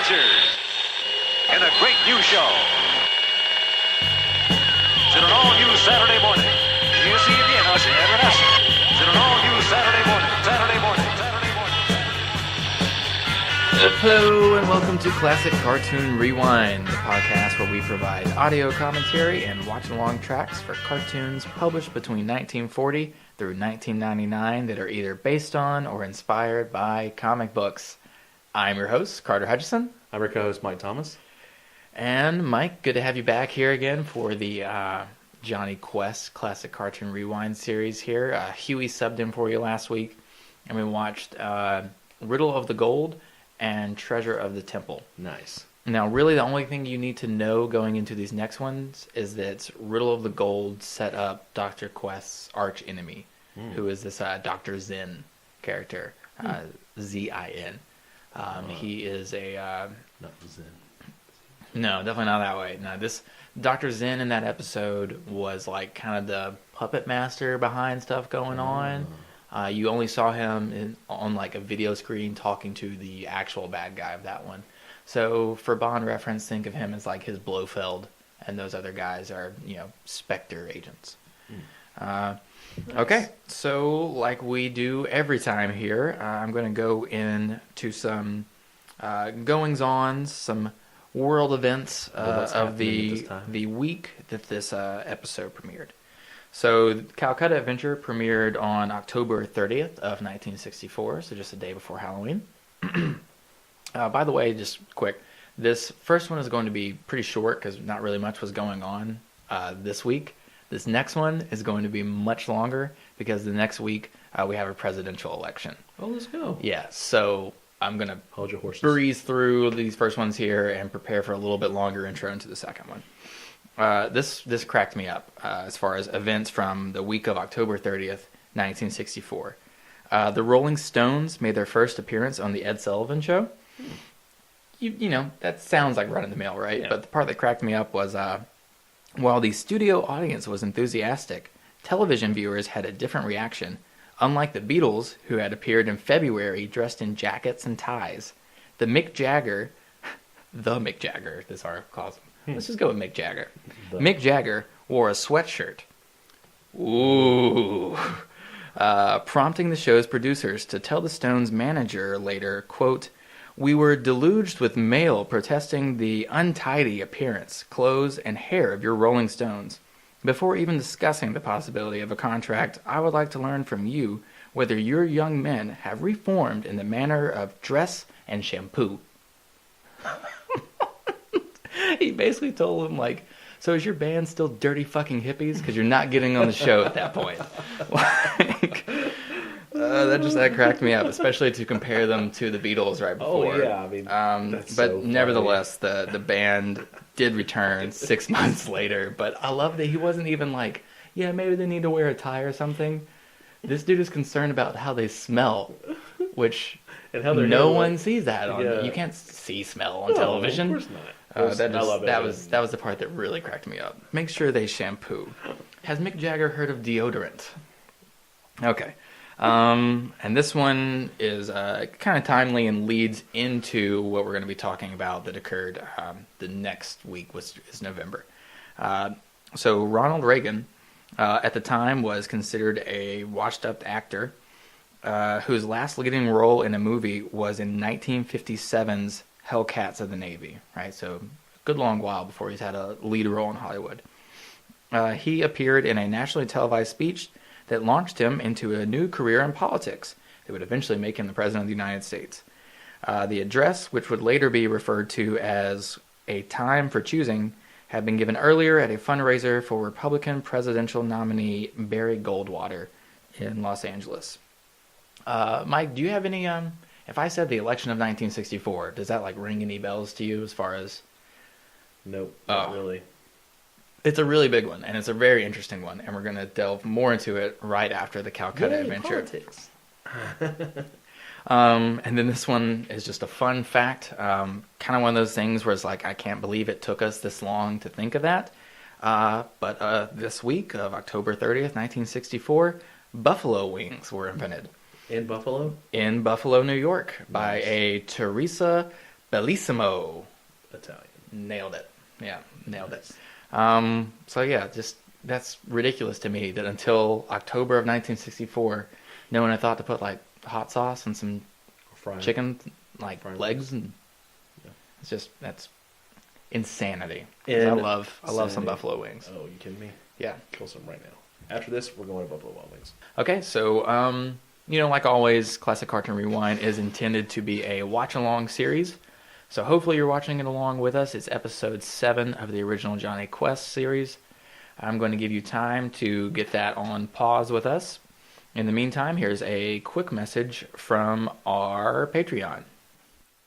adventures in a great new show. It's an all-new Saturday morning. You see it again, us every It's an all-new Saturday morning. Hello and welcome to Classic Cartoon Rewind, the podcast where we provide audio commentary and watch-along tracks for cartoons published between 1940 through 1999 that are either based on or inspired by comic books. I'm your host, Carter Hutchison. I'm your co-host, Mike Thomas. And Mike, good to have you back here again for the Jonny Quest Classic Cartoon Rewind series here. Huey subbed in for you last week, and we watched Riddle of the Gold and Treasure of the Temple. Nice. Now, really, the only thing you need to know going into these next ones is that Riddle of the Gold set up Dr. Quest's archenemy, who is this Dr. Zin character, Z-I-N. He is a... not Zin. No, definitely not that way. No, this Dr. Zin in that episode was like kind of the puppet master behind stuff going on. You only saw him on like a video screen talking to the actual bad guy of that one. So for Bond reference, think of him as like his Blofeld, and those other guys are, Spectre agents. Nice. Okay, so like we do every time here, I'm going to go into some goings-ons, some world events of the week that this episode premiered. So, Calcutta Adventure premiered on October 30th of 1964, so just a day before Halloween. By the way, just quick, this first one is going to be pretty short because not really much was going on this week. This next one is going to be much longer because the next week we have a presidential election. Oh, let's go. Yeah, so I'm going to hold your horses, breeze through these first ones here and prepare for a little bit longer intro into the second one. This cracked me up as far as events from the week of October 30th, 1964. The Rolling Stones made their first appearance on the Ed Sullivan Show. You know, that sounds like run-of-the-mill, right? Yeah. But the part that cracked me up was while the studio audience was enthusiastic, television viewers had a different reaction. Unlike the Beatles, who had appeared in February dressed in jackets and ties, the Mick Jagger, this article calls him. Let's just go with Mick Jagger. Mick Jagger wore a sweatshirt. Ooh. Prompting the show's producers to tell the Stones' manager later, quote, "We were deluged with mail protesting the untidy appearance, clothes, and hair of your Rolling Stones. Before even discussing the possibility of a contract, I would like to learn from you whether your young men have reformed in the manner of dress and shampoo." He basically told him, like, so is your band still dirty fucking hippies? Because you're not getting on the show at that point. That cracked me up, especially to compare them to the Beatles right before. Oh, yeah, I mean, that's but so nevertheless, the band did return 6 months later. But I love that he wasn't even like, yeah, maybe they need to wear a tie or something. This dude is concerned about how they smell, which and how no one sees that on. Yeah. You can't see smell on television. Of course not. That was the part that really cracked me up. Make sure they shampoo. Has Mick Jagger heard of deodorant? Okay. And this one is kind of timely and leads into what we're going to be talking about that occurred the next week, which is November. So Ronald Reagan, at the time, was considered a washed-up actor whose last leading role in a movie was in 1957's Hellcats of the Navy, right? So a good long while before he's had a lead role in Hollywood. He appeared in a nationally televised speech that launched him into a new career in politics that would eventually make him the President of the United States. The address, which would later be referred to as A Time for Choosing, had been given earlier at a fundraiser for Republican presidential nominee Barry Goldwater in Los Angeles. Mike, do you have any... If I said the election of 1964, does that like ring any bells to you as far as... Nope, not really. It's a really big one, and it's a very interesting one, and we're going to delve more into it right after the Calcutta Adventure. Politics. And then this one is just a fun fact, kind of one of those things where it's like, I can't believe it took us this long to think of that. But this week of October 30th, 1964, buffalo wings were invented. In Buffalo? In Buffalo, New York, by a Teresa Bellissimo. Italian. Nailed it. Yeah, nailed it. So yeah, just that's ridiculous to me that until October of 1964, no one had thought to put like hot sauce and some chicken, like legs, and it's just that's insanity. I love some buffalo wings. Oh, you kidding me? Yeah, kill some right now. After this, we're going to Buffalo Wild Wings. Okay, so like always, Classic Cartoon Rewind is intended to be a watch-along series. So hopefully you're watching it along with us. It's episode 7 of the original Jonny Quest series. I'm going to give you time to get that on pause with us. In the meantime, here's a quick message from our Patreon.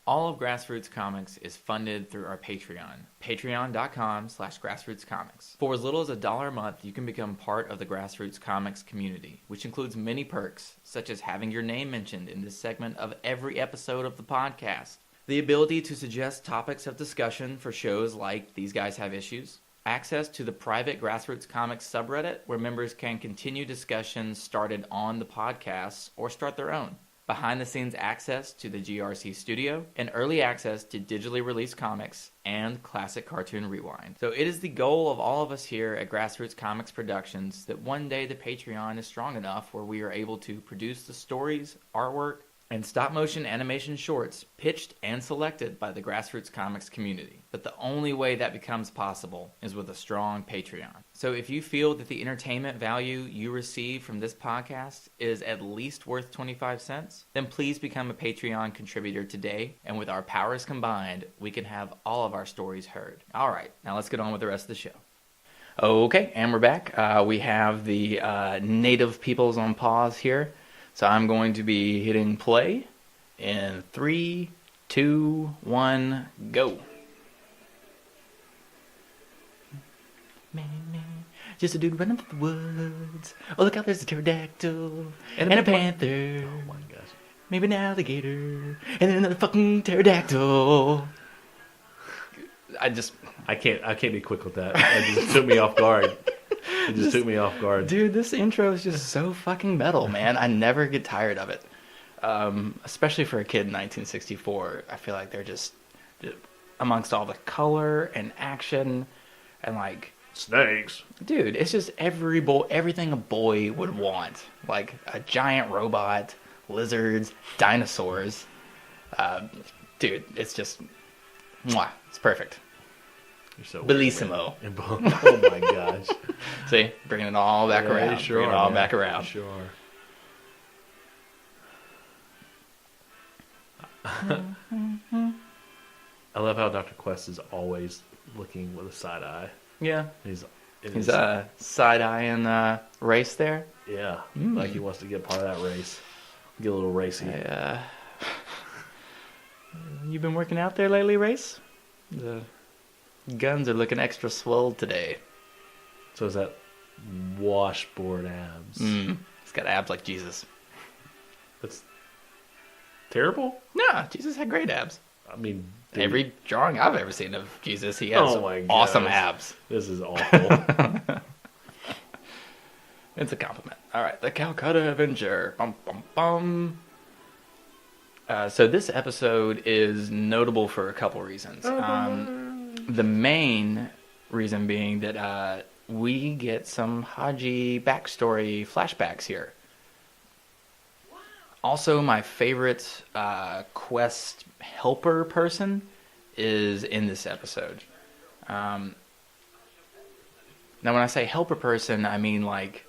All of Grassroots Comics is funded through our Patreon, patreon.com/grassrootscomics. For as little as $1 a month, you can become part of the Grassroots Comics community, which includes many perks, such as having your name mentioned in this segment of every episode of the podcast, the ability to suggest topics of discussion for shows like These Guys Have Issues, access to the private Grassroots Comics subreddit where members can continue discussions started on the podcasts or start their own, behind-the-scenes access to the GRC studio, and early access to digitally released comics and Classic Cartoon Rewind. So it is the goal of all of us here at Grassroots Comics Productions that one day the Patreon is strong enough where we are able to produce the stories, artwork, and stop-motion animation shorts pitched and selected by the Grassroots Comics community. But the only way that becomes possible is with a strong Patreon. So if you feel that the entertainment value you receive from this podcast is at least worth 25 cents, then please become a Patreon contributor today, and with our powers combined, we can have all of our stories heard. All right, now let's get on with the rest of the show. Okay, and we're back. We have the native peoples on pause here. So I'm going to be hitting play in 3, 2, 1, go. Just a dude running through the woods. Oh, look out, there's a pterodactyl and a panther. Oh my gosh. Maybe an alligator and then another fucking pterodactyl. I can't be quick with that. It just took me off guard. It just took me off guard. Dude, this intro is just so fucking metal, man. I never get tired of it. Especially for a kid in 1964. I feel like they're just amongst all the color and action and like snakes. Dude, it's just everything a boy would want. Like a giant robot, lizards, dinosaurs. Dude, it's just mwah, it's perfect. You're so Bellissimo. Oh my gosh. See, bringing it all back around. You sure bringing it all back around. You sure are. I love how Dr. Quest is always looking with a side eye. Yeah. He's side-eyeing race there. Yeah. Like he wants to get part of that race. Get a little racy. You been working out there lately, Race? The guns are looking extra swole today. So is that washboard abs? He's got abs like Jesus. That's terrible? Nah, Jesus had great abs. I mean... Every drawing I've ever seen of Jesus, he has awesome abs. This is awful. It's a compliment. All right, the Calcutta Avenger. Bum, bum, bum. So this episode is notable for a couple reasons. The main reason being that we get some Hadji backstory flashbacks here. Also, my favorite Quest helper person is in this episode. Now, when I say helper person, I mean like,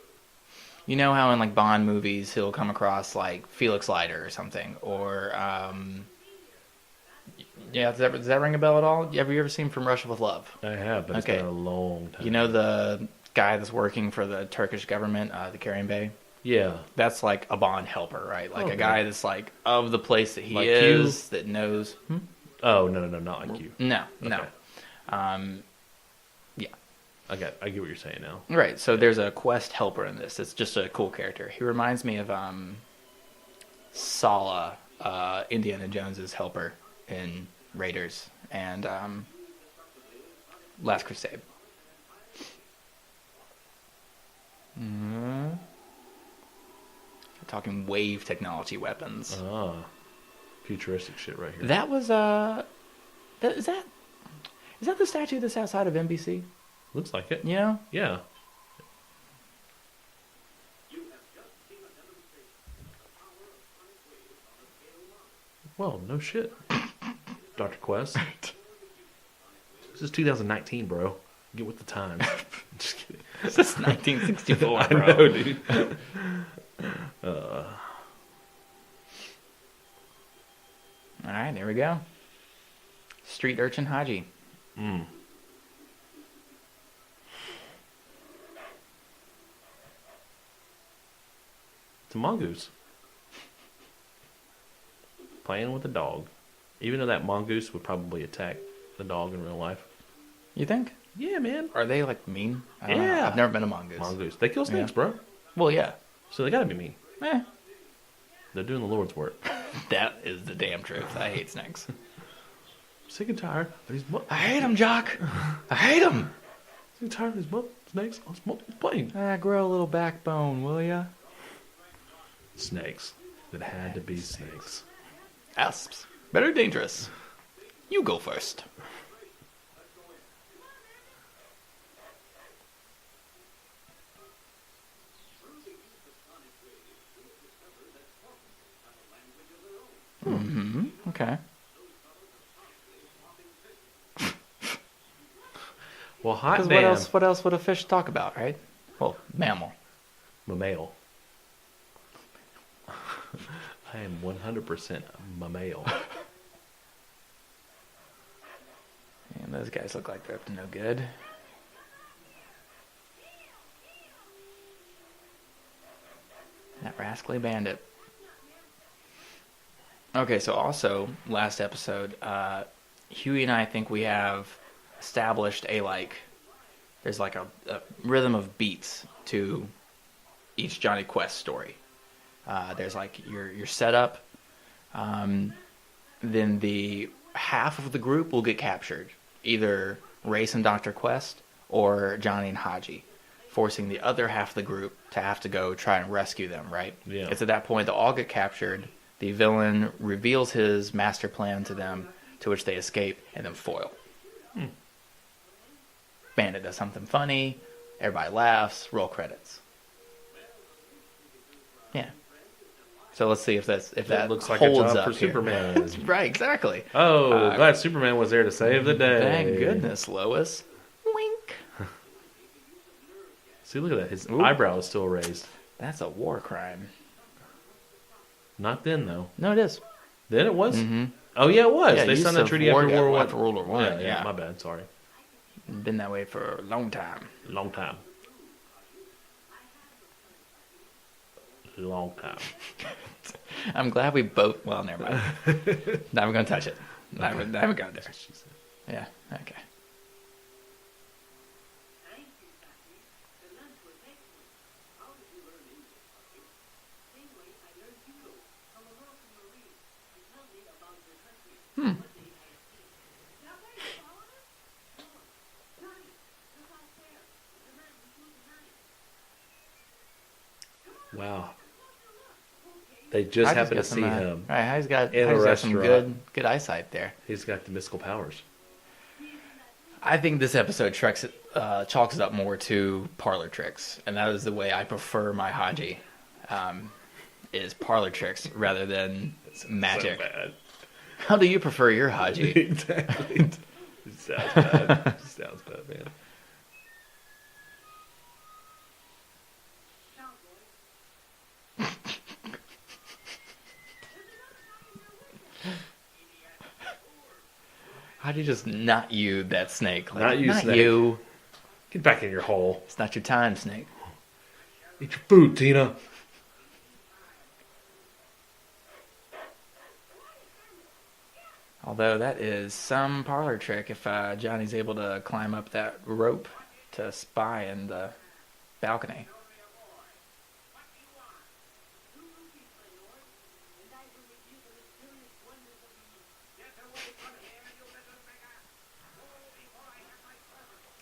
you know how in like Bond movies he'll come across like Felix Leiter or something, or yeah, does that ring a bell at all? Have you ever seen From Russia with Love? I have, but it's been a long time. You know the guy that's working for the Turkish government, the Caribbean Bay? Yeah. That's like a Bond helper, right? Like a guy that's like of the place that he like is, that knows. Oh, no, not like you. No. Yeah. I get what you're saying now. Right, so there's a Quest helper in this. It's just a cool character. He reminds me of Sala, Indiana Jones's helper in Raiders and Last Crusade. Talking wave technology weapons. Futuristic shit right here. That was Is that the statue that's outside of NBC? Looks like it. You know? Yeah. Well, no shit. Dr. Quest. This is 2019, bro. Get with the times. Just kidding. This is 1964, I bro. know, dude. All right, there we go. Street Urchin Hadji. It's a mongoose. Playing with a dog. Even though that mongoose would probably attack the dog in real life. You think? Yeah, man. Are they like mean? I don't know. Yeah. I've never been a mongoose. Mongoose. They kill snakes, Yeah. bro. Well, yeah. So they gotta be mean. Eh, They're doing the Lord's work. that is the damn truth. I hate snakes. Sick and tired of these I hate them, Jock. I hate them. sick and tired of these snakes on small plane. Grow a little backbone, will ya? Snakes that had to be snakes. Asps. Better dangerous. You go first. Okay. Well, hot Because damn. what else would a fish talk about, right? Well, mammal. Mammal. I am 100% mammal. And those guys look like they're up to no good. That rascally bandit. Okay, so also, last episode, Huey and I think we have established there's like a rhythm of beats to each Jonny Quest story. There's like your setup, then the half of the group will get captured, either Race and Dr. Quest or Jonny and Hadji, forcing the other half of the group to have to go try and rescue them, right? Yeah. It's at that point they'll all get captured, the villain reveals his master plan to them, to which they escape, and then foil. Bandit does something funny, everybody laughs, roll credits. Yeah. So let's see if that looks like a holds job up for here. Superman. Right, exactly. Oh, glad Superman was there to save the day. Thank goodness, Lois. Wink. See, look at that. His Ooh. eyebrow is still raised. That's a war crime. Not then, though. No, it is. Then it was? Mm-hmm. Oh, yeah, it was. Yeah, They use signed that of treaty war after World War after World War One. Yeah, Yeah, my bad. Sorry. been that way for a long time. Long time. Long time. I'm glad we both. Well, never mind. Not even gonna touch it. Not even gonna go there. She said. Yeah. Okay. Wow. They just Hadji's happened to got see some, him. Right, Hadji's got in a some restaurant. good eyesight there. He's got the mystical powers. I think this episode chalks it up more to parlor tricks, and that is the way I prefer my Hadji, is parlor tricks rather than magic. So bad. How do you prefer your Hadji? Exactly. It sounds bad. It sounds bad, man. How do you just not you that snake? Like, Not you, snake. you. Get back in your hole. It's not your time, snake. Eat your food, Tina. Although that is some parlor trick if Johnny's able to climb up that rope to spy in the balcony.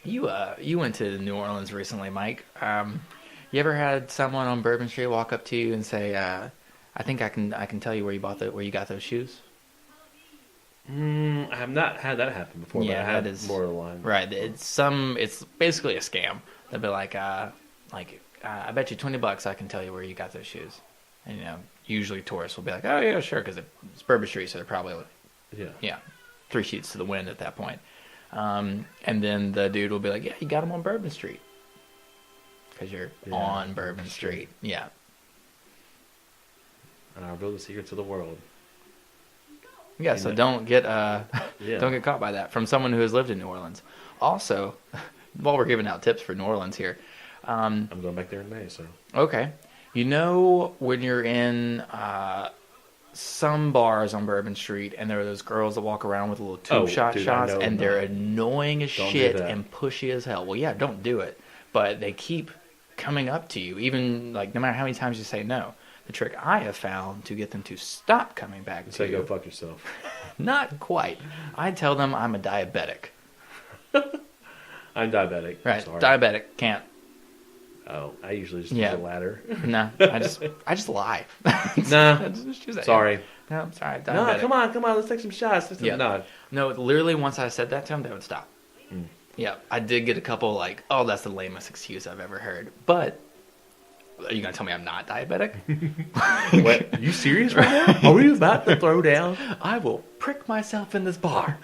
You went to New Orleans recently, Mike. You ever had someone on Bourbon Street walk up to you and say, "I think I can tell you where you got those shoes"? I have not had that happen before, Yeah, but I had that is- more along. Right. It's basically a scam. They'll be like, I bet you $20 I can tell you where you got those shoes. And, usually tourists will be like, oh, yeah, sure, because it's Bourbon Street, so they're probably, Yeah. 3 sheets to the wind at that point. And then the dude will be like, yeah, you got them on Bourbon Street. Because you're on Bourbon Street. Yeah. And I'll reveal the secrets of the world. Yeah, so don't get Yeah. don't get caught by that from someone who has lived in New Orleans. Also, while we're giving out tips for New Orleans here, I'm going back there in May, so. okay, when you're in some bars on Bourbon Street, and there are those girls that walk around with little tube shots, and they're annoying as shit and pushy as hell. Well, yeah, don't do it, but they keep coming up to you, even like no matter how many times you say no. The trick I have found to get them to stop coming back to you. Go fuck yourself. Not quite. I tell them I'm a diabetic. I'm diabetic. Right. Sorry. Diabetic. Can't. Oh, I usually just use a ladder. No. I just lie. Nah. Sorry. No, I'm sorry. Diabetic. No, come on. Let's take some shots. No, literally once I said that to them, they would stop. Yeah. I did get a couple like, oh, that's the lamest excuse I've ever heard. But are you going to tell me I'm not diabetic? What? Are you serious right now? Are we about to throw down? I will prick myself in this bar.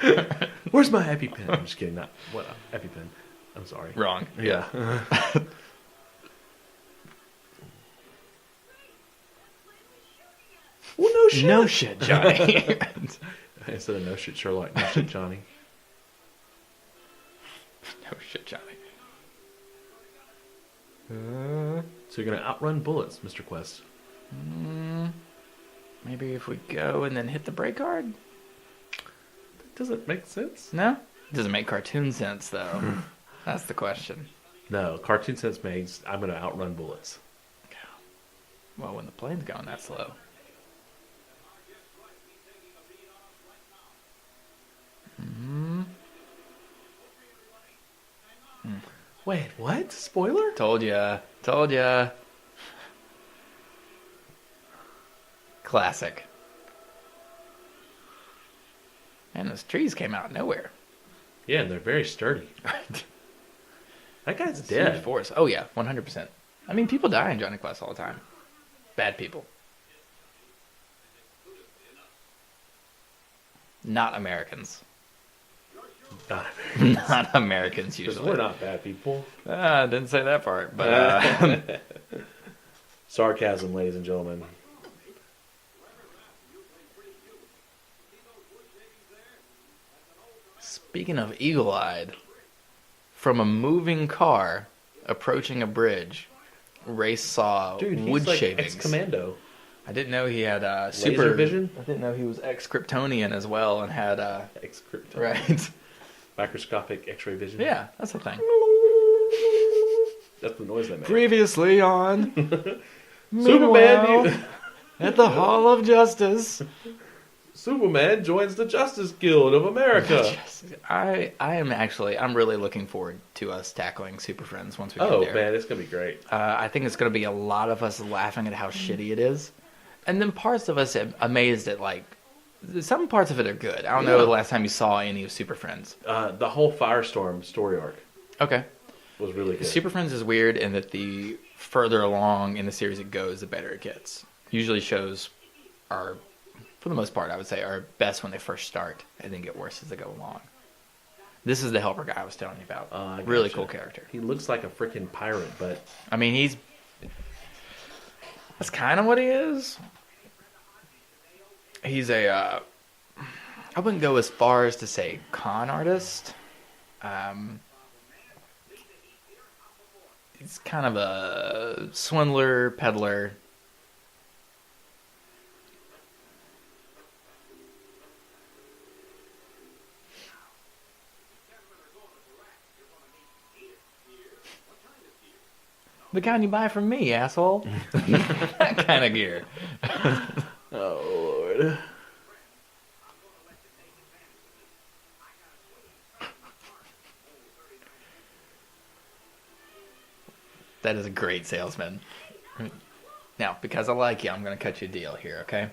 Where's my EpiPen? I'm just kidding. Not what EpiPen. I'm sorry. Wrong. Yeah. Well, no shit. No shit, Johnny. Instead of no shit, Sherlock. No shit, Johnny. No shit, Johnny. So you're gonna outrun bullets, Mr. Quest. Maybe if we go and then hit the brake hard? That doesn't make sense. No? It doesn't make cartoon sense, though. That's the question. No, cartoon sense makes I'm gonna outrun bullets. Well, when the plane's going that slow. Wait, what? Spoiler? Told ya. Classic. And those trees came out of nowhere. Yeah, and they're very sturdy. That guy's Huge dead. force. Oh yeah, 100%. I mean, people die in Jonny Quest all the time. Bad people. Not Americans. Not Americans Because usually. we're not bad people. I didn't say that part, but Sarcasm, ladies and gentlemen. speaking of eagle-eyed, from a moving car approaching a bridge, Race saw Dude, he's wood like shavings. ex-commando. I didn't know he had Laser vision? I didn't know he was ex-Kryptonian as well and had Ex-crypto. right. Microscopic X-ray vision. Yeah, that's the thing. That's the noise they make. Previously on Superman, Meanwhile, at the Hall of Justice. Superman joins the Justice Guild of America. I'm really looking forward to us tackling Super Friends once we get Oh there. man, it's gonna be great. I think it's going to be a lot of us laughing at how shitty it is. And then parts of us amazed at, like, some parts of it are good. I don't know the last time you saw any of Super Friends. The whole Firestorm story arc Okay. was really good. Super Friends is weird in that the further along in the series it goes, the better it gets. Usually shows are, for the most part, I would say, are best when they first start and then get worse as they go along. This is the helper guy I was telling you about. Really Gotcha. cool character. He looks like a freaking pirate, but I mean, that's kind of what he is. He's I wouldn't go as far as to say con artist. He's kind of a swindler, peddler. The kind you buy from me, asshole. That kind of gear. oh lord. That is a great salesman. Now, because I like you, I'm going to cut you a deal here, okay?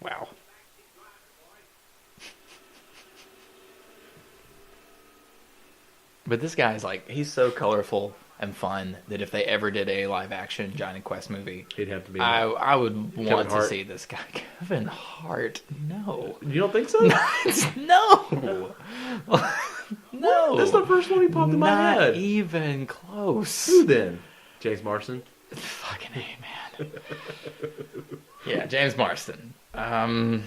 Wow. But this guy's like, he's so colorful and fun that if they ever did a live action Jonny Quest movie, He'd have to be. I would want to Hart? see this guy. Kevin Hart. No. You don't think so? No. No. That's the first one he popped in my Not head. even close. Who then? James Marsden? Fucking A, man. Yeah, James Marsden. I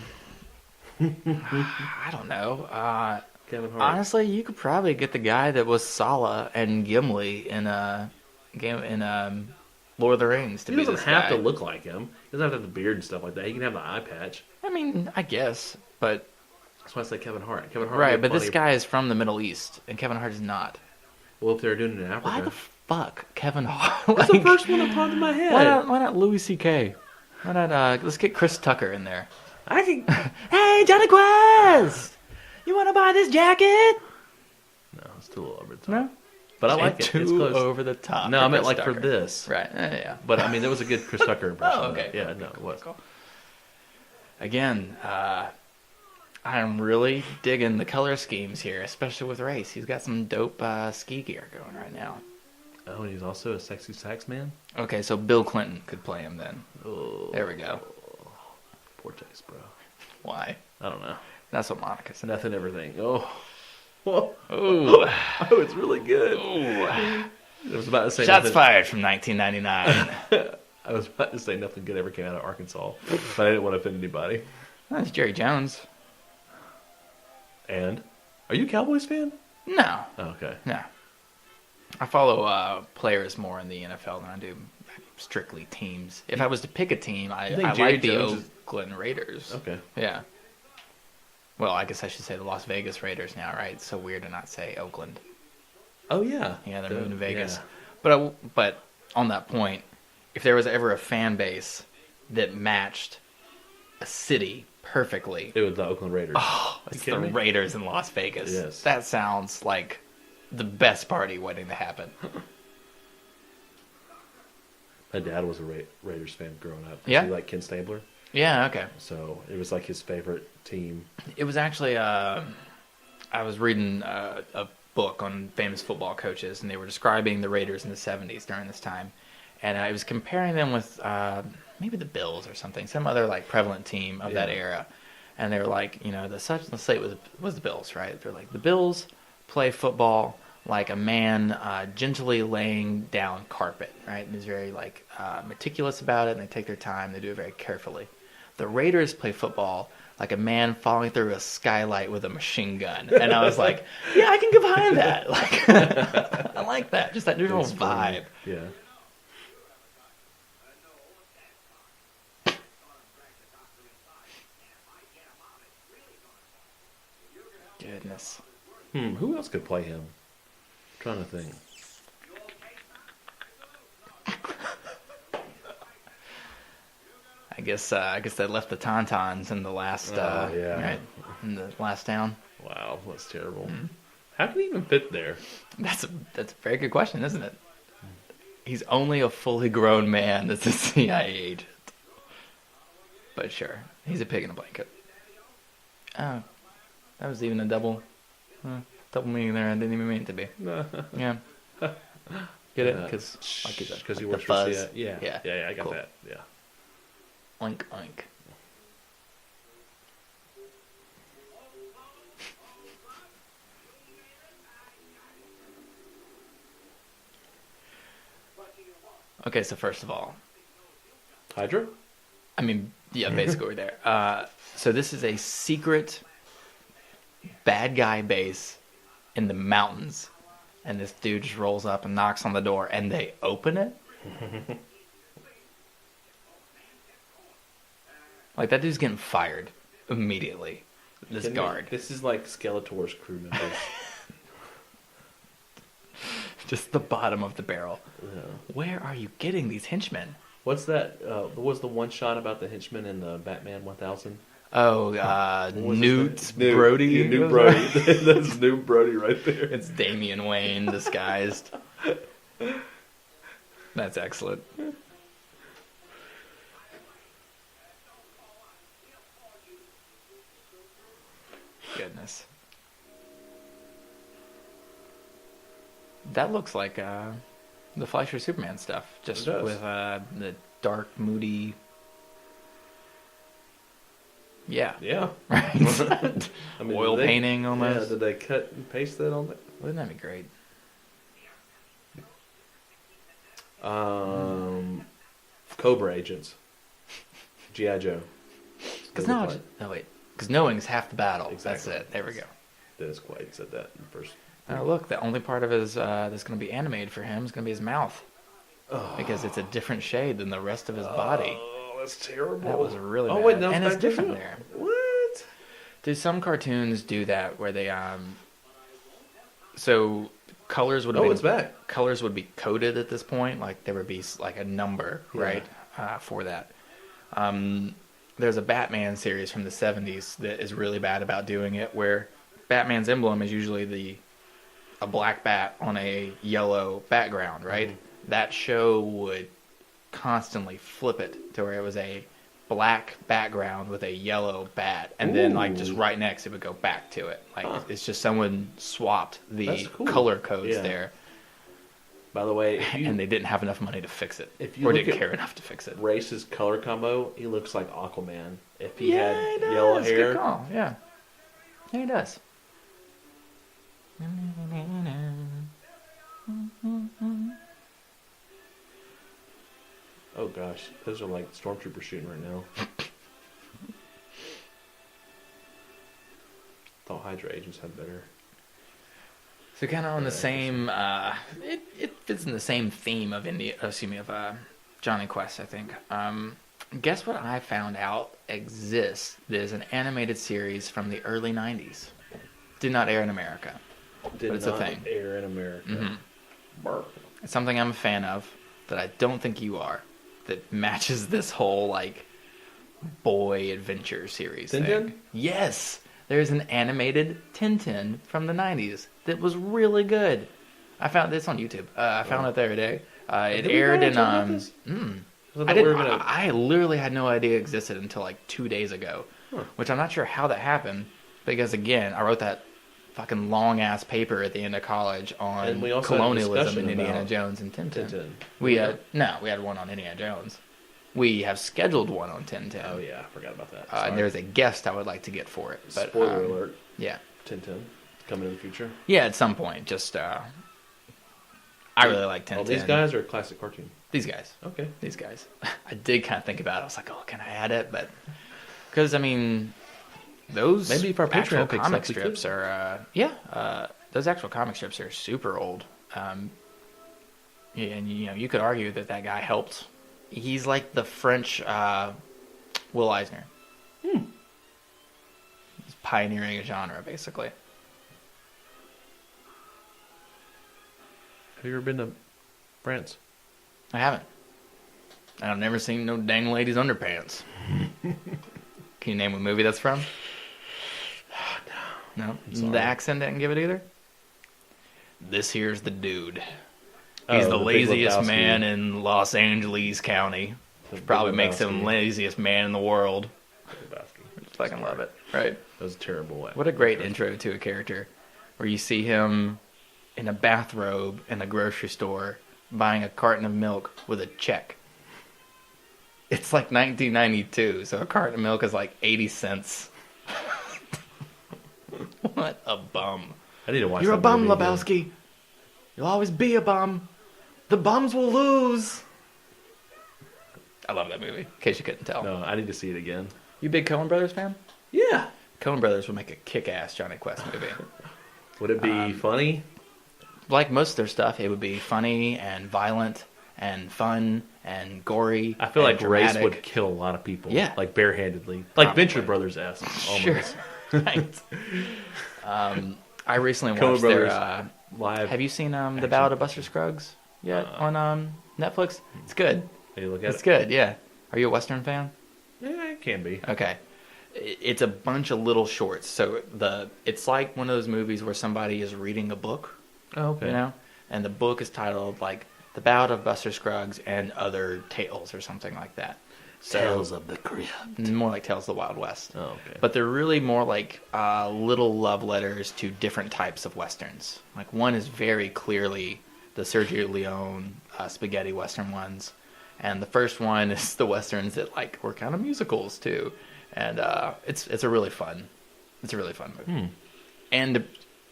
don't know. Kevin Hart. Honestly, you could probably get the guy that was Sala and Gimli in Lord of the Rings to He be doesn't this have guy. to look like him. He doesn't have to have the beard and stuff like that. He can have the eye patch. I mean, I guess, but That's why I say Kevin Hart. Kevin Hart. right. would be But this funny. guy is from the Middle East, and Kevin Hart is not. Well, if they were doing it in Africa. Why the fuck, Kevin Hart? That's the first one that popped in my head. Why not Louis C.K.? Why not? Let's get Chris Tucker in there. I can. Hey, Jonny Quest! You want to buy this jacket? No, it's too low over the top. No. But I like it. Too It's close. over the top. No, for I meant Chris like for Tucker. this. Right. Yeah. But I mean, there was a good Chris Tucker impression. Oh, of okay. that. Yeah, no, it was. Cool. Again, I'm really digging the color schemes here, especially with Race. He's got some dope ski gear going right now. Oh, and he's also a sexy sax man. Okay, so Bill Clinton could play him then. Oh, There we go. poor taste, bro. Why? I don't know. That's what Monica said. Nothing, everything. Oh, oh, Ooh. oh, it's really good. Ooh. I was about to say Shots nothing. fired from 1999. I was about to say nothing good ever came out of Arkansas, but I didn't want to offend anybody. That's Jerry Jones. And are you a Cowboys fan? No. Oh, okay. No. I follow players more in the NFL than I do strictly teams. If I was to pick a team, I think Jerry like the Jones is- Oakland Raiders. Okay. Yeah. Well, I guess I should say the Las Vegas Raiders now, right? It's so weird to not say Oakland. Oh yeah. Yeah, they're moving to Vegas. Yeah. But on that point, if there was ever a fan base that matched a city perfectly, It was the Oakland Raiders. oh, it's the kidding me? Raiders in Las Vegas. Yes. That sounds like the best party waiting to happen. My dad was a Raiders fan growing up. Yeah? He liked Ken Stabler, Yeah, okay. so it was like his favorite team. It was actually, I was reading a book on famous football coaches, and they were describing the Raiders in the 70s during this time. And I was comparing them with maybe the Bills or something, some other like prevalent team of that Yeah. era. And they were like, let's say it was the Bills, right? They're like, the Bills play football like a man gently laying down carpet, right? And is very like meticulous about it, and they take their time, they do it very carefully. The Raiders play football like a man falling through a skylight with a machine gun. And I was like, yeah, I can get behind that. Like, I like that. Just that general It's funny. vibe. Yeah. Goodness. Who else could play him? I'm trying to think. I guess they left the Tauntauns in the last yeah. right, in the last town. Wow, that's terrible. How can he even fit there? That's a very good question, isn't it? He's only a fully grown man that's a CIA agent. But sure, he's a pig in a blanket. Oh, that was even a double meaning there. I didn't even mean it to be. Yeah. Get it? Because Because he like works the for fuzz. CIA. Yeah. Yeah, I got Cool. that. Yeah. Oink oink. Okay, so first of all, Hydra? I mean, yeah, basically we're there. So this is a secret bad guy base in the mountains, and this dude just rolls up and knocks on the door, and they open it. Like that dude's getting fired immediately. This guard, This is like Skeletor's crew members. just the bottom of the barrel. Yeah. Where are you getting these henchmen? What's that? What was the one shot about the henchman in the Batman 1000? Oh, What was his Newt name? Brody. Yeah, Newt Brody. That's Newt Brody right there. It's Damian Wayne disguised. That's excellent. Goodness. That looks like the Fleischer Superman stuff, just with the dark, moody. Yeah. Yeah. Right. I mean, Oil painting almost. Yeah, did they cut and paste that on there? Wouldn't that be great? Cobra agents. G.I. Joe. Because knowing is half the battle. Exactly. That's it. There we go. Dennis Quaid said that in the first. Oh, look, the only part of his that's going to be animated for him is going to be his mouth. Oh. Because it's a different shade than the rest of his body. Oh, that's terrible. That was really bad. Wait, no, and it's back to different you. there. What? Do some cartoons do that where they so colors would have it's back. colors would be coded at this point, like there would be like a number, right, for that. There's a Batman series from the 70s that is really bad about doing it, where Batman's emblem is usually a black bat on a yellow background, right? Mm-hmm. That show would constantly flip it to where it was a black background with a yellow bat, and then like just right next it would go back to it. Like it's just someone swapped the color codes there. By the way, and they didn't have enough money to fix it, if you or didn't care enough to fix it. Race's color combo, he looks like Aquaman. If he he had does. yellow hair, Good call. Yeah, he does. oh gosh, those are like stormtroopers shooting right now. Thought Hydra agents had better. So kind of on the same, it fits in the same theme of Jonny Quest, I think. Guess what I found out exists? There's an animated series from the early 90s. Did not air in America, but it's a thing. Air in America. Mm-hmm. It's something I'm a fan of that I don't think you are. That matches this whole like boy adventure series Tintin? thing. Yes, there's an animated Tintin from the 90s that was really good. I found this on YouTube. I found it the other day. It aired in I literally had no idea it existed until like 2 days ago, which I'm not sure how that happened, because again, I wrote that fucking long ass paper at the end of college on colonialism in Indiana Jones and Tintin. We had one on Indiana Jones. We have scheduled one on Tintin. Oh yeah, I forgot about that. And there's a guest I would like to get for it. But, spoiler alert. Yeah. Tintin coming in the future. Yeah, at some point. Just I really like Tintin. All these guys are classic cartoon. These guys. Okay. These guys. I did kind of think about it. I was like, oh, can I add it? But because I mean, those maybe if our Patreon picks comic up, we strips could. are those actual comic strips are super old. And you could argue that guy helped. He's like the French Will Eisner. He's pioneering a genre, basically. Have you ever been to France? I haven't. And I've never seen no dang lady's underpants. Can you name what movie that's from? No. The accent didn't give it either? This here's the dude. He's the laziest man in Los Angeles County. Which probably makes him the laziest man in the world. I fucking love it. Right? That was a terrible way. What a great intro to a character. Where you see him in a bathrobe in a grocery store buying a carton of milk with a check. It's like 1992, so a carton of milk is like 80 cents. What a bum. I need to watch. You're a bum, Lebowski. You'll always be a bum. The bums will lose. I love that movie, in case you couldn't tell. No, I need to see it again. You a big Coen Brothers fan? Yeah. Coen Brothers would make a kick-ass Jonny Quest movie. Would it be funny? Like most of their stuff, it would be funny and violent and fun and gory. I feel like dramatic. Race would kill a lot of people. Yeah. Like barehandedly. Like Venture Brothers-esque. Sure. Right. I recently watched their live. Have you seen The Ballad of Buster Scruggs yet on Netflix? It's good. Hey, look at it's good, yeah. Are you a Western fan? Yeah, it can be. Okay. It's a bunch of little shorts. So it's like one of those movies where somebody is reading a book. Oh, okay. You know? And the book is titled like The Ballad of Buster Scruggs and Other Tales or something like that. So, Tales of the Crypt. more like Tales of the Wild West. Oh, okay. But they're really more like little love letters to different types of westerns. Like one is very clearly the Sergio Leone spaghetti western ones, and the first one is the westerns that like were kind of musicals too. And it's a really fun movie, and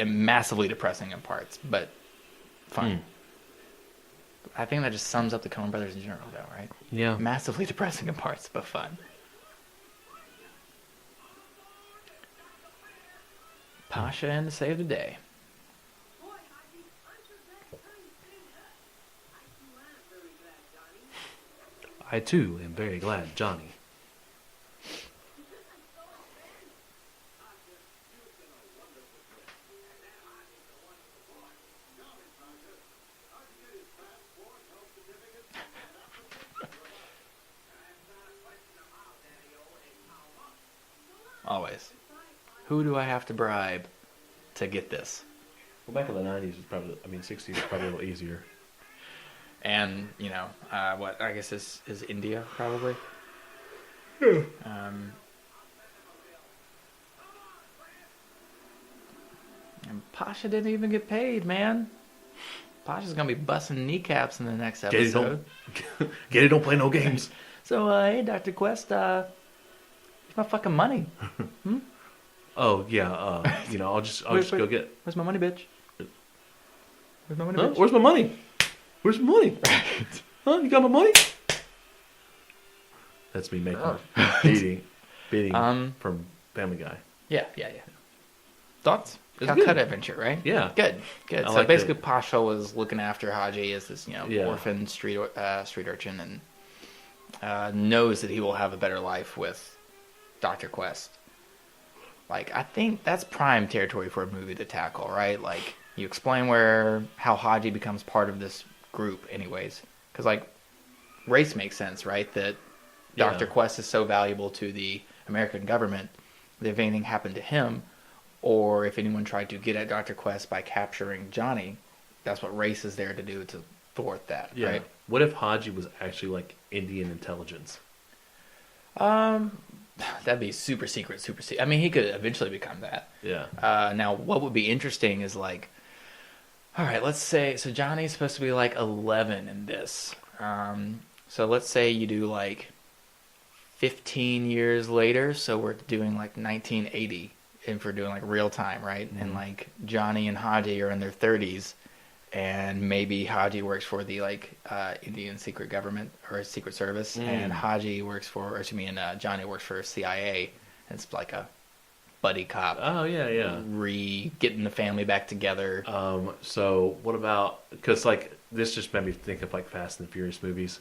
massively depressing in parts, but fun. I think that just sums up the Coen Brothers in general, though, right? Yeah. Massively depressing in parts, but fun. Pasha in to save the day. I too am very glad, Johnny. Always. Who do I have to bribe to get this? Well, back in the 90s, was probably, 60s was probably a little easier. And, what I guess is India, probably. And Pasha didn't even get paid, man. Pasha's gonna be busting kneecaps in the next episode. Get it, don't play no games. So, hey, Dr. Quest, here's my fucking money. Oh, yeah, I'll just go get... Where's my money, bitch? Where's my money, Huh? bitch? Where's my money? Where's my money? Huh? You got my money? That's me making beating from Family Guy. Yeah. Thoughts? It's Calcutta good. adventure, right? Yeah. Good. I So liked basically, it. Pasha was looking after Hadji as this, Yeah. orphan street urchin, and knows that he will have a better life with Dr. Quest. Like, I think that's prime territory for a movie to tackle, right? Like, you explain how Hadji becomes part of this group, anyways, because like, race makes sense, right? That Dr. Quest is so valuable to the American government that if anything happened to him, or if anyone tried to get at Dr. Quest by capturing Johnny, that's what race is there to do, to thwart that, Yeah. right? What if Hadji was actually like Indian intelligence? That'd be super secret. I mean, he could eventually become that. Yeah. Now, what would be interesting is like, all right, let's say, so Johnny's supposed to be like 11 in this. So let's say you do like 15 years later, so we're doing like 1980, if we're doing like real time, right? Mm-hmm. And like Johnny and Hadji are in their 30s, and maybe Hadji works for the like Indian secret government or secret service, and Hadji works for, and Johnny works for CIA. And it's like a buddy cop. Oh, yeah. Getting the family back together. So what about, because like this just made me think of like Fast and the Furious movies.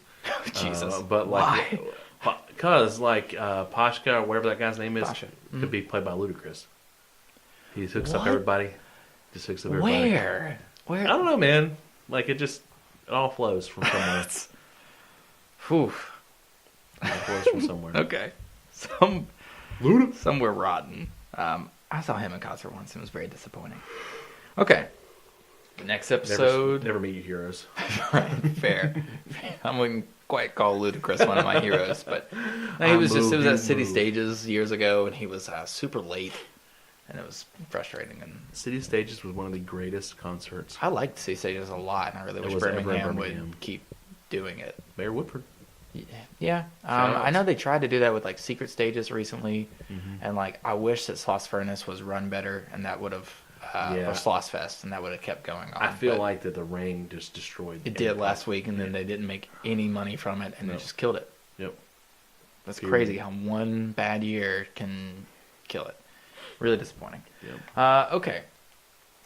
Jesus. But like, because like Pashka or whatever that guy's name is Pasha. could be played by Ludacris. He hooks up What? everybody. Just hooks up everybody. Where? I don't know, man. Like it all flows from somewhere. Whew. It all flows from somewhere. Okay. Somewhere rotten. I saw him in concert once and it was very disappointing. Okay. The next episode. Never meet your heroes. Right, fair. I wouldn't quite call Ludacris one of my heroes, but no, it was at City Stages years ago, and he was super late, and it was frustrating. And City Stages was one of the greatest concerts. I liked City Stages a lot, and I really wish was ever in Birmingham Birmingham. would keep doing it. Mayor Woodford. Yeah, I know they tried to do that with like Secret Stages recently, and like I wish that Sloss Furnace was run better, and that would have, or Sloss Fest, and that would have kept going on. I feel But like that the rain just destroyed. it did last week, and then they didn't make any money from it, and No. it just killed it. Yep. That's Period. crazy how one bad year can kill it. Really disappointing. Yep. Okay.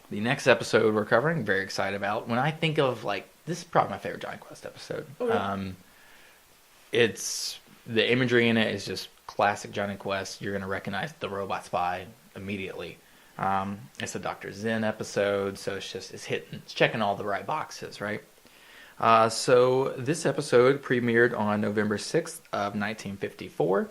The next episode we're covering, very excited about. When I think of like, this is probably my favorite Jonny Quest episode. Oh, yeah. It's, the imagery in it is just classic Jonny Quest. You're going to recognize the robot spy immediately. It's a Dr. Zin episode, so it's checking all the right boxes, right? So this episode premiered on November 6th of 1954.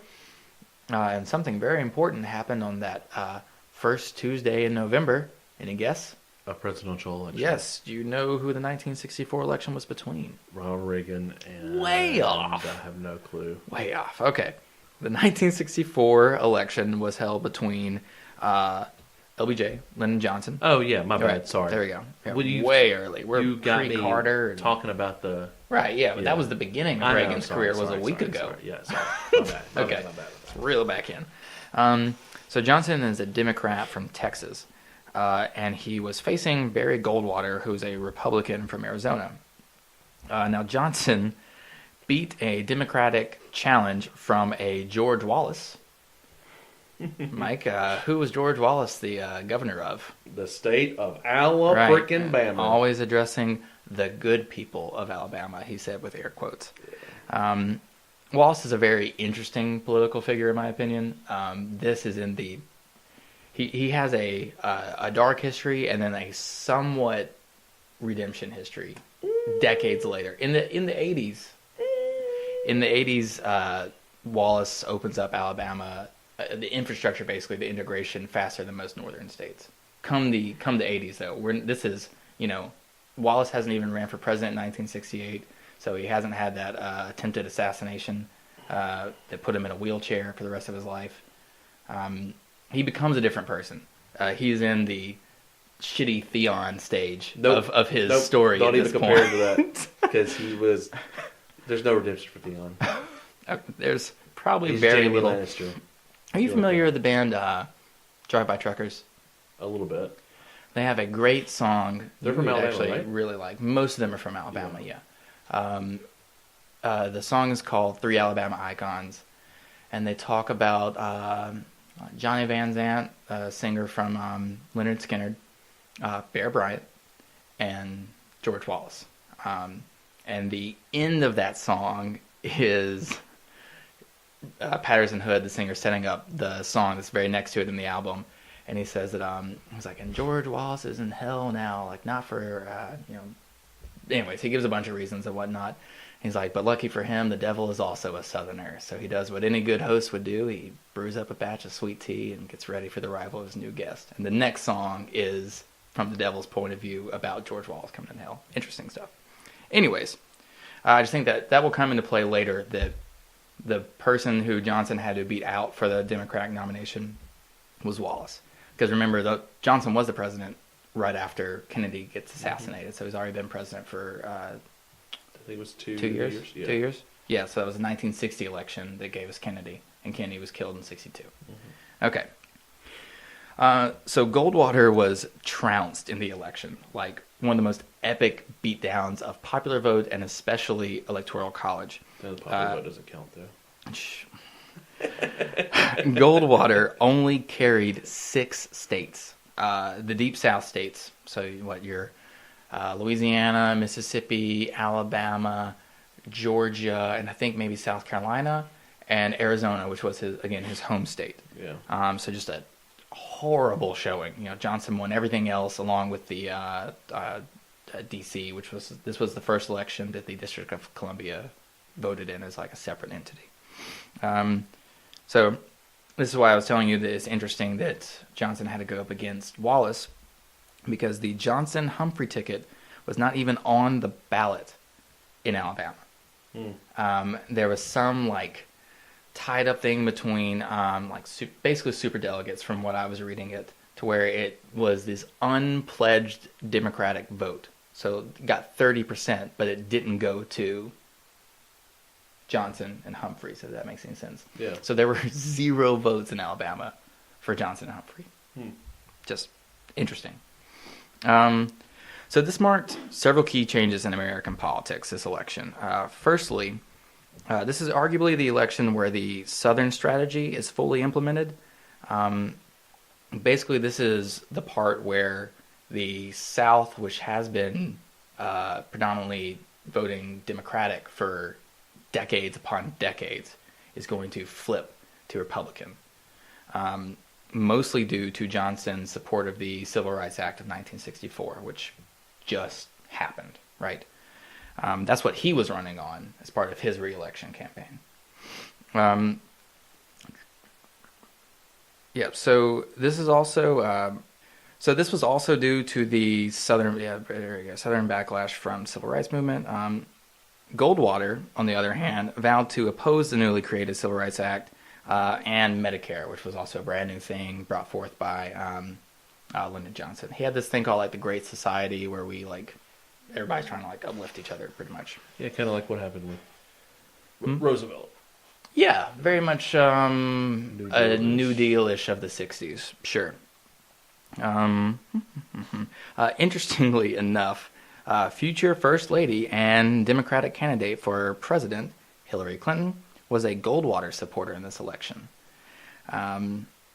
And something very important happened on that first Tuesday in November. Any guess? A presidential election. Yes. Do you know who the 1964 election was between? Ronald Reagan and... Way off. I have no clue. Way off. Okay. The 1964 election was held between LBJ, Lyndon Johnson. Oh, yeah, my bad. Right, Sorry. There we go. Yeah, Well, way early. We're You got me pre-Carter. talking about the... Right, yeah, but Yeah. that was the beginning I of know, Reagan's sorry, career was sorry, a week sorry, ago. sorry. Yeah, sorry. My bad. Okay. My bad. Reel back in. So Johnson is a Democrat from Texas, and he was facing Barry Goldwater, who's a Republican from Arizona. Now Johnson beat a Democratic challenge from a George Wallace. Mike, who was George Wallace the governor of? The state of Alabama. Always addressing the good people of Alabama, he said with air quotes. Wallace is a very interesting political figure, in my opinion. This is in the... He has a dark history and then a somewhat redemption history decades later. In the 80s, Wallace opens up Alabama, the infrastructure, basically the integration, faster than most northern states. Come the 80s though, Wallace hasn't even ran for president in 1968, so he hasn't had that attempted assassination that put him in a wheelchair for the rest of his life. He becomes a different person. He's in the shitty Theon stage of his story. Don't at even this compare point. to that, because he was... There's no redemption for Theon. There's probably He's very Jaime little. Lannister. Are you familiar with the band Drive-By Truckers? A little bit. They have a great song. They're you from would Alabama, actually right? really like. Most of them are from Alabama, yeah. The song is called Three Alabama Icons, and they talk about Johnny Van Zant, a singer from Leonard Skinner, Bear Bryant, and George Wallace. And the end of that song is Patterson Hood, the singer, setting up the song that's very next to it in the album. And he says that he's like, and George Wallace is in hell now, like not for Anyways, he gives a bunch of reasons and whatnot. He's like, but lucky for him, the devil is also a Southerner, so he does what any good host would do. He brews up a batch of sweet tea and gets ready for the arrival of his new guest. And the next song is from the devil's point of view about George Wallace coming in hell. Interesting stuff. Anyways, I just think that will come into play later, that the person who Johnson had to beat out for the Democratic nomination was Wallace. Because remember, Johnson was the president right after Kennedy gets assassinated, so he's already been president for I think it was 2 years. Yeah. 2 years? Yeah, so that was the 1960 election that gave us Kennedy, and Kennedy was killed in 62. Okay. So Goldwater was trounced in the election, like one of the most epic beatdowns of popular vote and especially electoral college. No, the popular vote doesn't count, though. Goldwater only carried 6 states, the Deep South states. So what, your Louisiana, Mississippi, Alabama, Georgia, and I think maybe South Carolina, and Arizona, which was his home state. Yeah. So just a horrible showing. Johnson won everything else, along with the D.C., this was the first election that the District of Columbia voted in as like a separate entity. So this is why I was telling you that it's interesting that Johnson had to go up against Wallace, because the Johnson-Humphrey ticket was not even on the ballot in Alabama. There was some tied up thing between basically superdelegates, from what I was reading it, to where it was this unpledged Democratic vote. So it got 30%, but it didn't go to Johnson and Humphrey, so that makes any sense. Yeah. So there were 0 votes in Alabama for Johnson and Humphrey. Just interesting. So this marked several key changes in American politics, this election. Firstly, this is arguably the election where the Southern strategy is fully implemented. Basically, this is the part where the South, which has been predominantly voting Democratic for decades upon decades, is going to flip to Republican, mostly due to Johnson's support of the Civil Rights Act of 1964, which just happened, right? That's what he was running on as part of his re-election campaign. So this is also So this was also due to the southern backlash from civil rights movement. Goldwater, on the other hand, vowed to oppose the newly created Civil Rights Act and Medicare, which was also a brand new thing brought forth by Lyndon Johnson. He had this thing called like the Great Society, where we like everybody's trying to like uplift each other, pretty much. Yeah, kind of like what happened with Roosevelt. Yeah, very much a New Deal-ish of the 60s, sure. Interestingly enough, future First Lady and Democratic candidate for president, Hillary Clinton, was a Goldwater supporter in this election.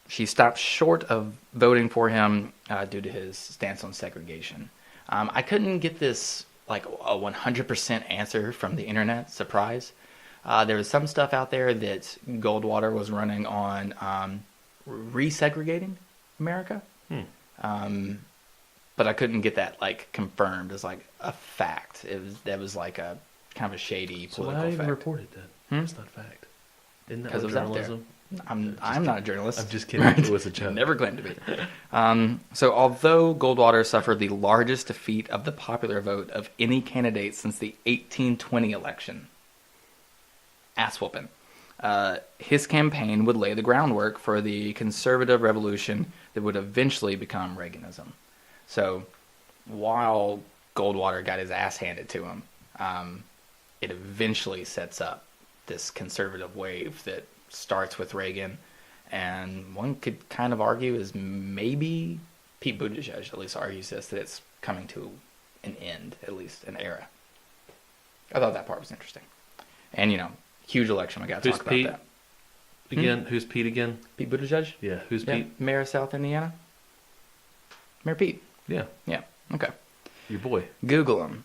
She stopped short of voting for him due to his stance on segregation. I couldn't get this like a 100% answer from the internet. Surprise. There was some stuff out there that Goldwater was running on resegregating America. But I couldn't get that like confirmed as like a fact. That was like a kind of a shady political So why fact. even report it then? It's not a fact. Isn't that Because it was out there. journalism? I'm not a journalist. I'm just kidding. It was a joke. Never claimed to be. So although Goldwater suffered the largest defeat of the popular vote of any candidate since the 1820 election, ass whooping, his campaign would lay the groundwork for the conservative revolution that would eventually become Reaganism. So while Goldwater got his ass handed to him, it eventually sets up this conservative wave that starts with Reagan, and one could kind of argue is maybe Pete Buttigieg at least argues this, that it's coming to an end, at least an era. I thought that part was interesting. And, huge election. We got to talk about that. Again, who's Pete again? Pete Buttigieg? Yeah, who's Pete? Mayor of South Indiana? Mayor Pete. Yeah. Yeah, okay. Your boy. Google him.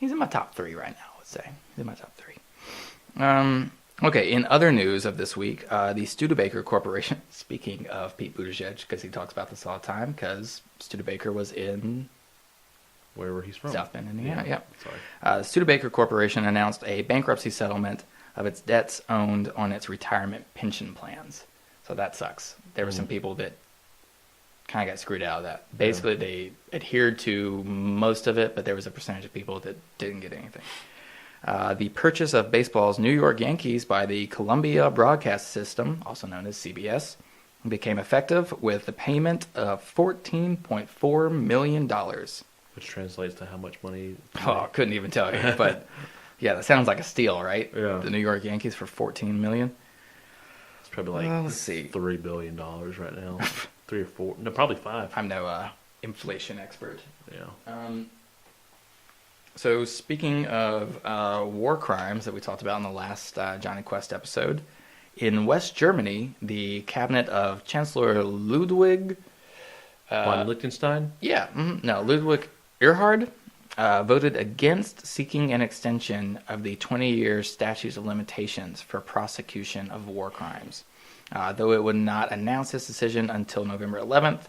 He's in my top 3 right now, I would say. He's in my top 3. Okay, in other news of this week, the Studebaker Corporation, speaking of Pete Buttigieg, because he talks about this all the time, because Studebaker was in Wherever he's from. South Bend, Indiana, yeah. Sorry. The Studebaker Corporation announced a bankruptcy settlement of its debts owned on its retirement pension plans. So that sucks. There were some people that kind of got screwed out of that. Basically, they adhered to most of it, but there was a percentage of people that didn't get anything. The purchase of baseball's New York Yankees by the Columbia Broadcast System, also known as CBS, became effective with the payment of $14.4 million. Which translates to how much money? Oh, I couldn't even tell you. But yeah, that sounds like a steal, right? Yeah. The New York Yankees for $14 million. It's probably like let's see. $3 billion right now. 3 or 4. No, probably 5. I'm no inflation expert. Yeah. So speaking of war crimes that we talked about in the last Jonny Quest episode, in West Germany, the cabinet of Chancellor Ludwig... von Liechtenstein? Yeah, Ludwig Erhard voted against seeking an extension of the 20-year statute of limitations for prosecution of war crimes, though it would not announce its decision until November 11th.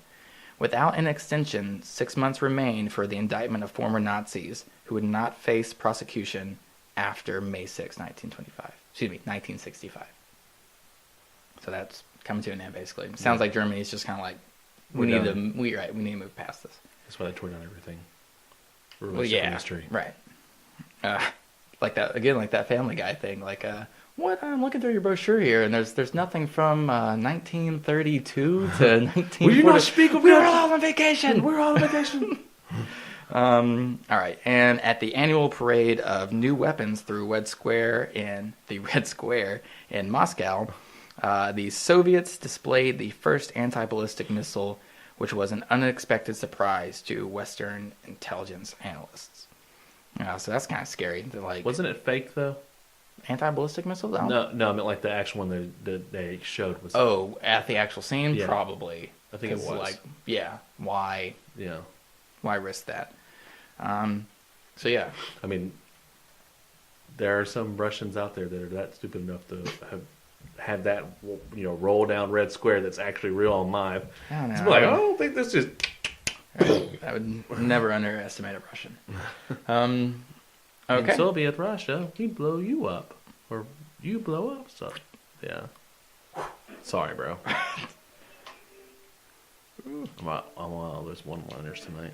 Without an extension, 6 months remain for the indictment of former Nazis who would not face prosecution after May 6, 1965. So that's coming to an end, basically. It sounds like Germany's just kind of like, we need to move past this. That's why they tore down everything. Well, yeah, history. Right. Like that Family Guy thing. Like, what? I'm looking through your brochure here, and there's nothing from 1932 to 1940. Will you not speak of We're all on vacation. We're all on vacation. All right, and at the annual parade of new weapons through Red Square in Moscow, the Soviets displayed the first anti-ballistic missile, which was an unexpected surprise to Western intelligence analysts. So that's kind of scary. Wasn't it fake though? Anti-ballistic missiles? No, I meant like the actual one that they showed was. Oh, at the actual scene, Yeah. Probably. I think it was. Like, yeah, why risk that? So yeah. I mean, there are some Russians out there that are that stupid enough to have that roll down Red Square that's actually real on live. I don't know. It's like, I don't think this is. I would never underestimate a Russian. Okay. In Soviet Russia, we blow you up, or you blow up stuff. Yeah. Sorry, bro. I'm on all those one-liners tonight.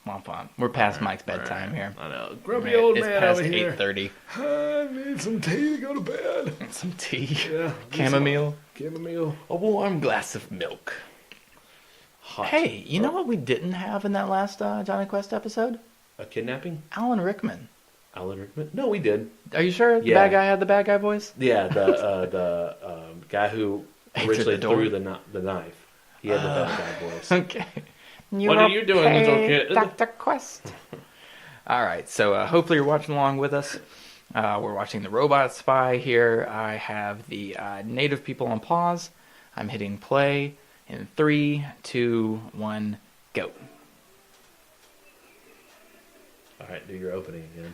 Womp womp. We're past Mike's bedtime here. I know. Grumpy old It's man past over here. 8:30. I need some tea to go to bed. Some tea. Yeah. Chamomile. Chamomile. A warm glass of milk. Hot. Hey, you know what we didn't have in that last Jonny Quest episode? A kidnapping? Alan Rickman. Alan Rickman? No, we did. Are you sure the Yeah. bad guy had the bad guy voice? Yeah, the guy who Answered originally the door. threw the knife. He had the bad guy voice. Okay. What are you doing, little kid? Dr. Quest. All right, so hopefully you're watching along with us. We're watching The Robot Spy here. I have the native people on pause. I'm hitting play in 3, 2, 1, go. All right, do your opening again.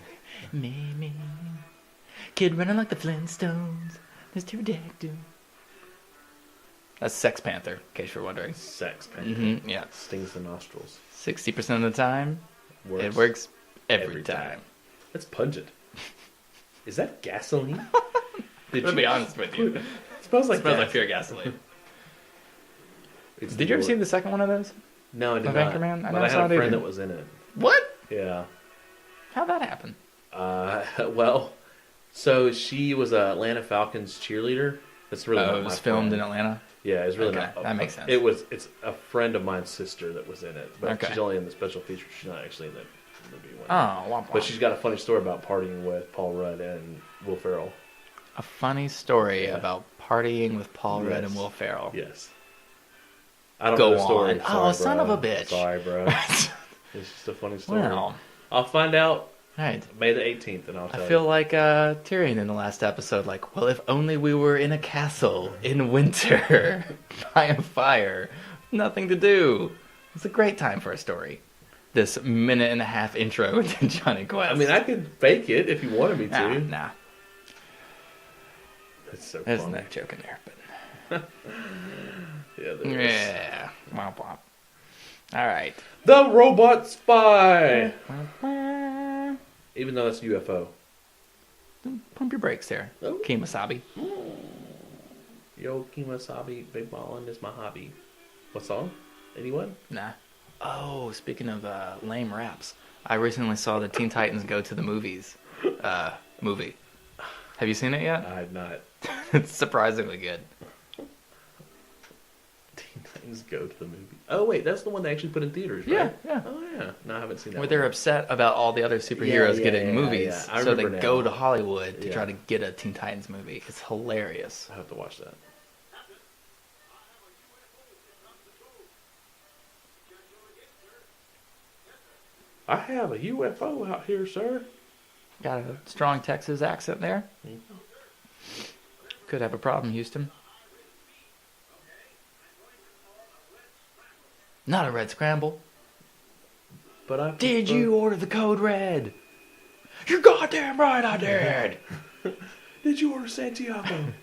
Me. Kid running like the Flintstones. Mr. Detective. That's Sex Panther, in case you're wondering. Sex Panther. Yeah. Stings the nostrils. 60% of the time, it works every time. That's pungent. Is that gasoline? To be honest with you. It smells like Smells like gas. pure gasoline. It's Did you ever the- see the second one of those? No, I did of not. Anchorman? I But never I saw had it a friend either. that was in it. What? Yeah. How'd that happen? Well, so she was a Atlanta Falcons cheerleader. That's really not it my was filmed friend. in Atlanta? Yeah, it's really Okay, not. that makes sense. It's a friend of mine's sister that was in it, but Okay. she's only in the special feature. She's not actually in the movie one. Oh, womp womp. But she's got a funny story about partying with Paul Rudd and Will Ferrell. A funny story Yeah. about partying with Paul Rudd Yes. and Will Ferrell. Yes. I don't Go know the story. on. Oh, Sorry, son bro. of a bitch. Sorry, bro. It's just a funny story. Well, I'll find out right. May the 18th, and I'll tell I you. feel like Tyrion in the last episode, like, well, if only we were in a castle in winter by a fire, nothing to do. It's a great time for a story. This 1.5-minute intro into Jonny Quest. I mean, I could fake it if you wanted me to. Nah. That's so There's funny. no joke in there, but Yeah, there is. yeah, womp womp. All right. The Robot Spy! Even though it's UFO. Pump your brakes there, Oh. Kemosabe. Yo, Kemosabe, big ballin' is my hobby. What song? Anyone? Nah. Oh, speaking of lame raps, I recently saw the Teen Titans Go to the Movies movie. Have you seen it yet? I had not. It's surprisingly good. Teen Titans Go to the movie. Oh, wait, that's the one they actually put in theaters, right? Yeah. Oh, yeah. No, I haven't seen that Where one. they're upset about all the other superheroes Yeah, getting yeah, movies, yeah. I so they remember go now. to Hollywood to Yeah. try to get a Teen Titans movie. It's hilarious. I have to watch that. I have a UFO out here, sir. Got a strong Texas accent there. Could have a problem, Houston. Not a red scramble. But I Did prefer- you order the code red? You're goddamn right I did. Did you order Santiago?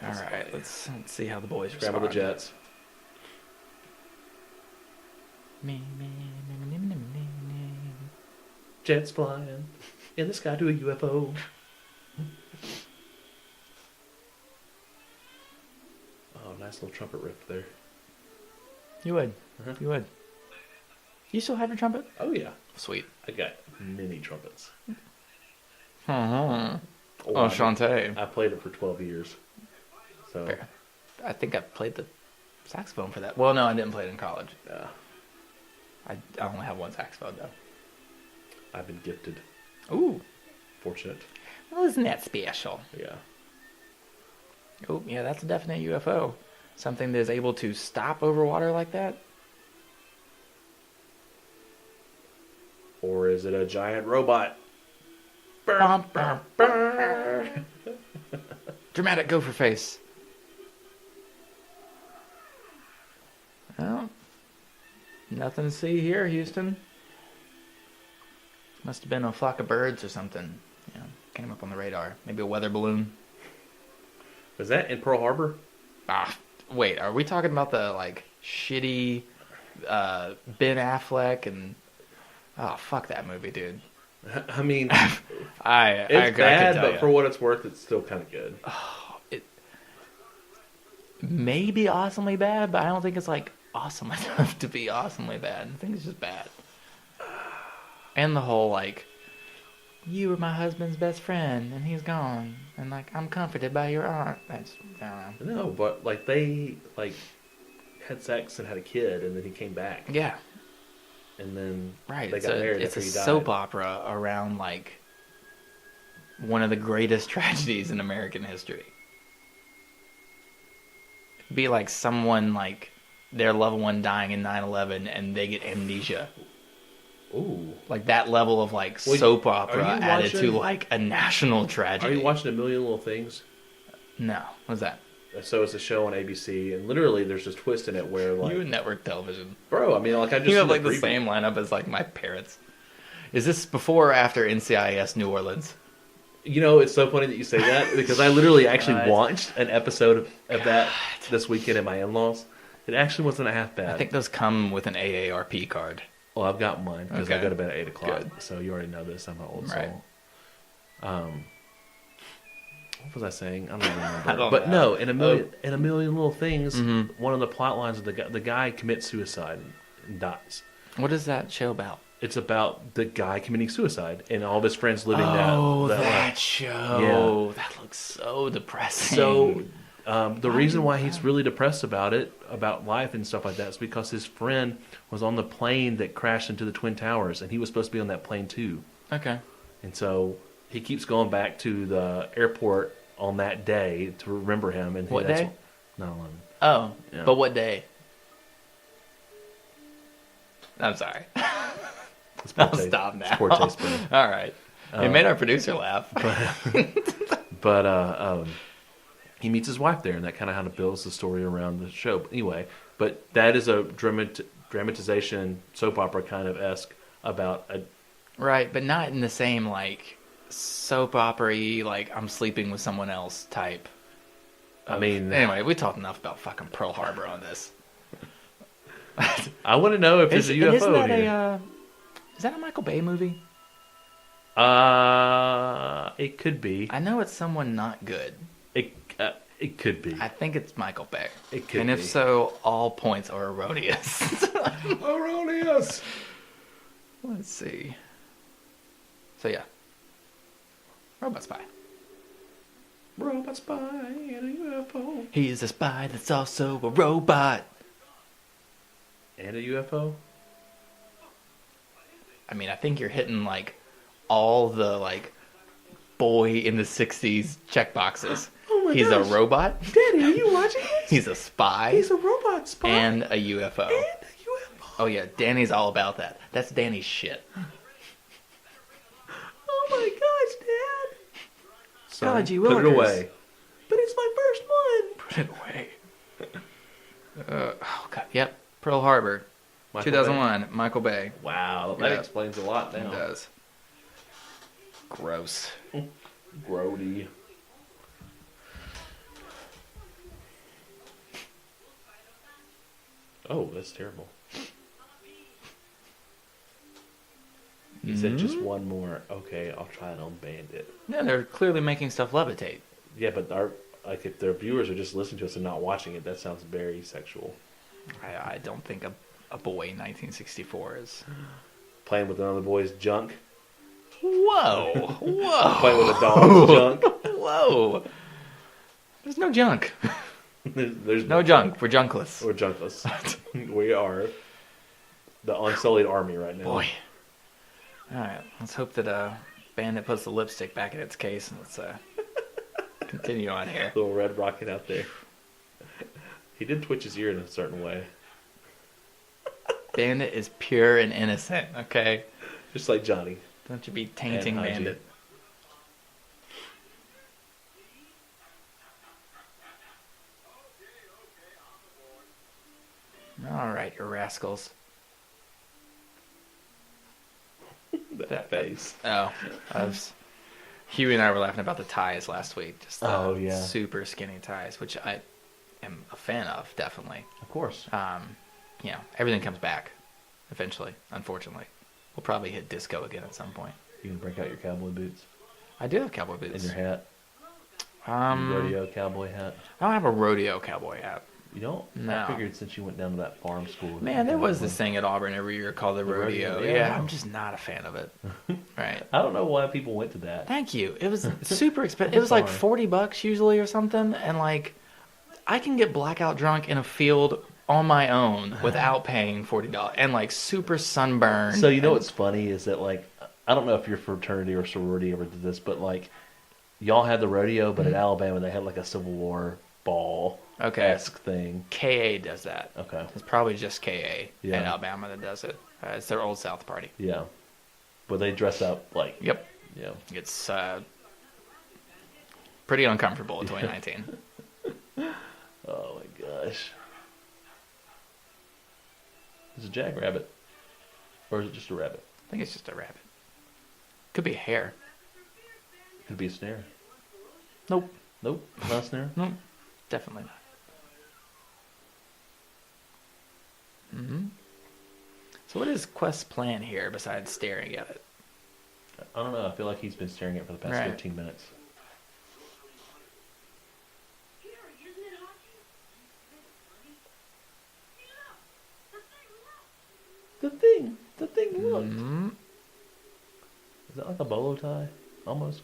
All right, let's see how the boys Scramble the respond. jets. Jets flying in the sky to a UFO. Oh, nice little trumpet riff there. You would. Uh-huh. You would. You still have your trumpet? Oh yeah, Sweet. I got many trumpets. Uh-huh. Oh, Oh, Shantae. I played it for 12 years. So Fair. I think I played the saxophone for that. Well, no, I didn't play it in college. yeah, I only have one saxophone, though. I've been gifted. Ooh. Fortunate. Well, isn't that special? Yeah. Oh, yeah, that's a definite UFO. Something that is able to stop over water like that. Or is it a giant robot? Bum, bum, bum. Dramatic gopher face. Well, nothing to see here, Houston. Must have been a flock of birds or something. You know, came up on the radar. Maybe a weather balloon. Was that in Pearl Harbor? Ah, wait, are we talking about the, like, shitty Ben Affleck and... Oh, fuck that movie, dude. I mean, I it's could bad, tell but ya. for what it's worth, it's still kind of good. maybe awesomely bad, but I don't think it's like awesome enough to be awesomely bad. I think it's just bad. And the whole like, you were my husband's best friend and he's gone, and like I'm comforted by your aunt. That's I don't know. No, but like they like had sex and had a kid, and then he came back. Yeah, And then right. they got married It's after a he died. soap opera around like one of the greatest tragedies in American history. It'd be like someone like their loved one dying in 9/11 and they get amnesia. Ooh. Like that level of like Well, soap are opera you added to watching- like a national Are tragedy. you watching A Million Little Things? No, what's that? So it's a show on ABC, and literally there's this twist in it where like, You and network television. bro, I mean, like I just You have seen like the preview. same lineup as like my parents. Is this before or after NCIS New Orleans? You know, it's so funny that you say that because I literally actually God. watched an episode of that this weekend at my in-laws. It actually wasn't a half bad. I think those come with an AARP card. Well, I've got mine because I Okay. go to bed at 8 o'clock. Good. So you already know this. I'm an old Right. soul. What was I saying? I don't even remember. I don't but know. no, in a million little things, one of the plot lines of the guy commits suicide and dies. What is that show about? It's about the guy committing suicide and all of his friends living Oh, that that life. show. That looks so depressing. So the reason why he's really depressed about it, about life and stuff like that, is because his friend was on the plane that crashed into the Twin Towers, and he was supposed to be on that plane too. Okay. And so he keeps going back to the airport on that day to remember him. And What that's day? 9/11. Oh, Yeah. but what day? I'm sorry. It's poor I'll taste. stop now. It's poor taste, bro. All right. It made our producer laugh. But he meets his wife there, and that kind of builds the story around the show. But anyway, but that is a dramatization, soap opera kind of esque about a. Right, but not in the same like soap opera-y, like I'm sleeping with someone else type. I mean, Anyway, we talked enough about fucking Pearl Harbor on this. I want to know if there's a UFO isn't that here. is that a Michael Bay movie? It could be. I know it's someone not good. It could be. I think it's Michael Bay. It could and if be. so, all points are erroneous. Erroneous. Let's see. So yeah. Robot spy. Robot spy and a UFO. He's a spy that's also a robot. And a UFO? I mean, I think you're hitting like all the like boy in the 60s check boxes. Oh my He's gosh. a robot. Daddy, are you watching this? He's a spy. He's a robot spy. and a UFO. And a UFO. Oh yeah, Danny's all about that. That's Danny's shit. Oh my gosh, Dad. Son, God, you put it Willikers. away. But it's my first one. Put it away. Oh god. Yep. Pearl Harbor. Michael 2001. Michael Bay. Bay. Wow, that Yeah. explains a lot It now. does. Gross. Grody. Oh, that's terrible. He said just one more. Okay, I'll try it on Bandit. Yeah, they're clearly making stuff levitate. Yeah, but if their viewers are just listening to us and not watching it, that sounds very sexual. I don't think a boy in 1964 is. Playing with another boy's junk. Whoa! Whoa! Playing with a dog's junk. Whoa! There's no junk. There's No junk. We're junkless. We're junkless. We are the unsullied army right now. Boy. All right. Let's hope that Bandit puts the lipstick back in its case, and let's continue on here. Little red rocket out there. He did twitch his ear in a certain way. Bandit is pure and innocent. Okay. Just like Johnny. Don't you be tainting And Hadji. Bandit. All right, you rascals. That face. Oh, Huey and I were laughing about the ties last week. Just the Oh, yeah. super skinny ties, which I am a fan of, definitely. Of course. You know, everything comes back eventually, unfortunately. We'll probably hit disco again at some point. You can break out your cowboy boots I do have cowboy and boots. your hat. Rodeo cowboy hat. I don't have a rodeo cowboy hat. You don't? No. I figured since you went down to that farm school. Man, there was this thing at Auburn every year called the rodeo. rodeo, yeah, Yeah, I know. I'm just not a fan of it. Right. I don't know why people went to that. Thank you. It was super expensive. It was like Sorry. $40 usually or something, and like I can get blackout drunk in a field on my own without paying $40 and like super sunburned. So you know and- what's funny is that like I don't know if your fraternity or sorority ever did this, but like y'all had the rodeo, but in Alabama they had like a Civil War ball esque thing. KA does that. Okay. It's probably just KA in Yeah. Alabama that does it. It's their Old South party. Yeah. But they dress up like Yep. yeah. It's pretty uncomfortable in 2019. Oh my gosh. Is it a jackrabbit? Or is it just a rabbit? I think it's just a rabbit. Could be a hare. Could be a snare. Nope. Nope, not a snare. Nope. Definitely not. So what is Quest's plan here besides staring at it? I don't know. I feel like he's been staring at it for the past Right. 15 minutes. The thing looked. Is that like a bolo tie? Almost.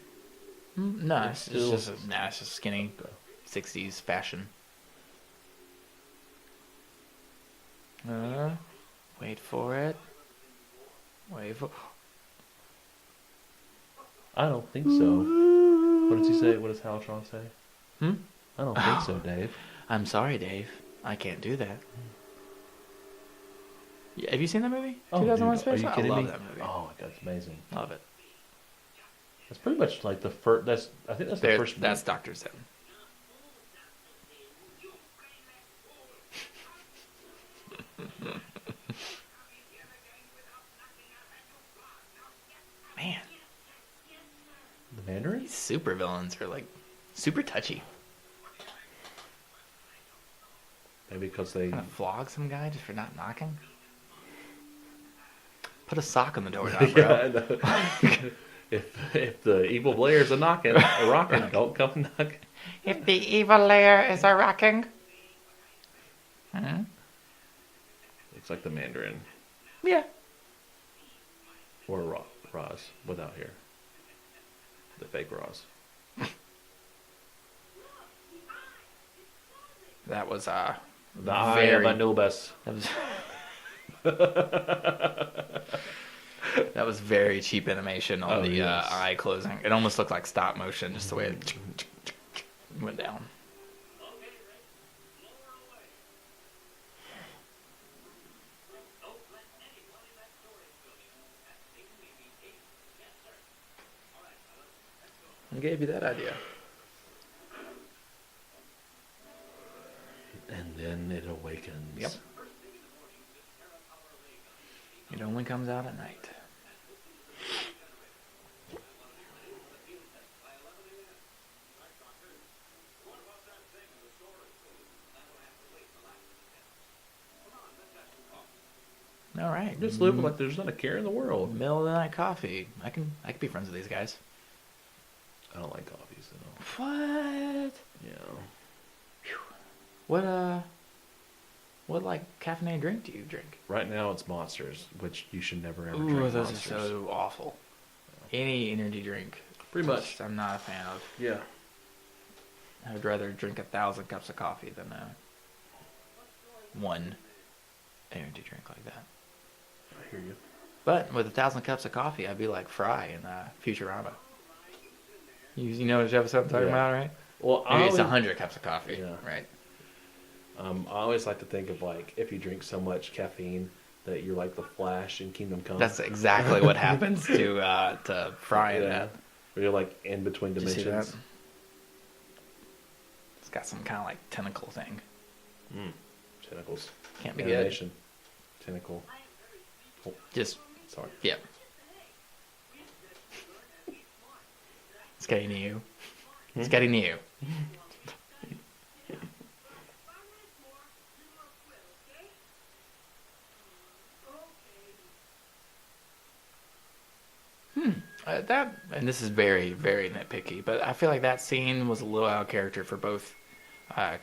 No, It's it's just skinny 60s fashion. Wait for it. Wait for. I don't think so. What does he say? What does Haltron say? Hmm? I don't think so, Dave. I'm sorry, Dave. I can't do that. Yeah, have you seen that movie? Oh, 2001: dude, Space are you Odyssey? kidding I love me? that movie. Oh my god, it's amazing. Love it. That's pretty much like the first. I think that's the first. That's Dr. Zin. Man, the Mandarin. these super villains are like super touchy. Maybe because they. Gonna flog some guy just for not knocking? Put a sock on the doorknob, bro. Yeah, I know. if the evil Blair's a rocking, don't come knocking. If the evil layer is a rocking. Looks like the Mandarin Yeah. or Roz without hair. The fake Roz. That was I am a Nobus. That was very cheap animation on Oh, the yes. eye closing. It almost looked like stop motion, just the way it went down. Who gave you that idea? And then it awakens. Yep. It only comes out at night. All right. Just live like there's not a care in the world. Middle of the night coffee. I can be friends with these guys. I don't like coffees at all. What? Yeah. What like caffeinated drink do you drink? Right now it's Monsters, which you should never ever Ooh, drink. those Monsters. are so awful. Any energy drink. Pretty much. Just I'm not a fan of. Yeah. I would rather drink 1,000 cups of coffee than one energy drink like that. I hear you. But with 1,000 cups of coffee, I'd be like Fry in Futurama. You know which episode I'm talking Yeah. about, right? Well, Maybe it's 100 cups of coffee, Yeah. right? I always like to think of like if you drink so much caffeine that you're like the Flash in Kingdom Come. That's exactly what happens to Fry in that. Where you're like in between Did you see dimensions. that? It's got some kind of like tentacle thing. Tentacles. Can't be Animation. Tentacle. good. Just, Sorry. yeah. It's getting to you. It's getting to you. And this is very, very nitpicky, but I feel like that scene was a little out of character for both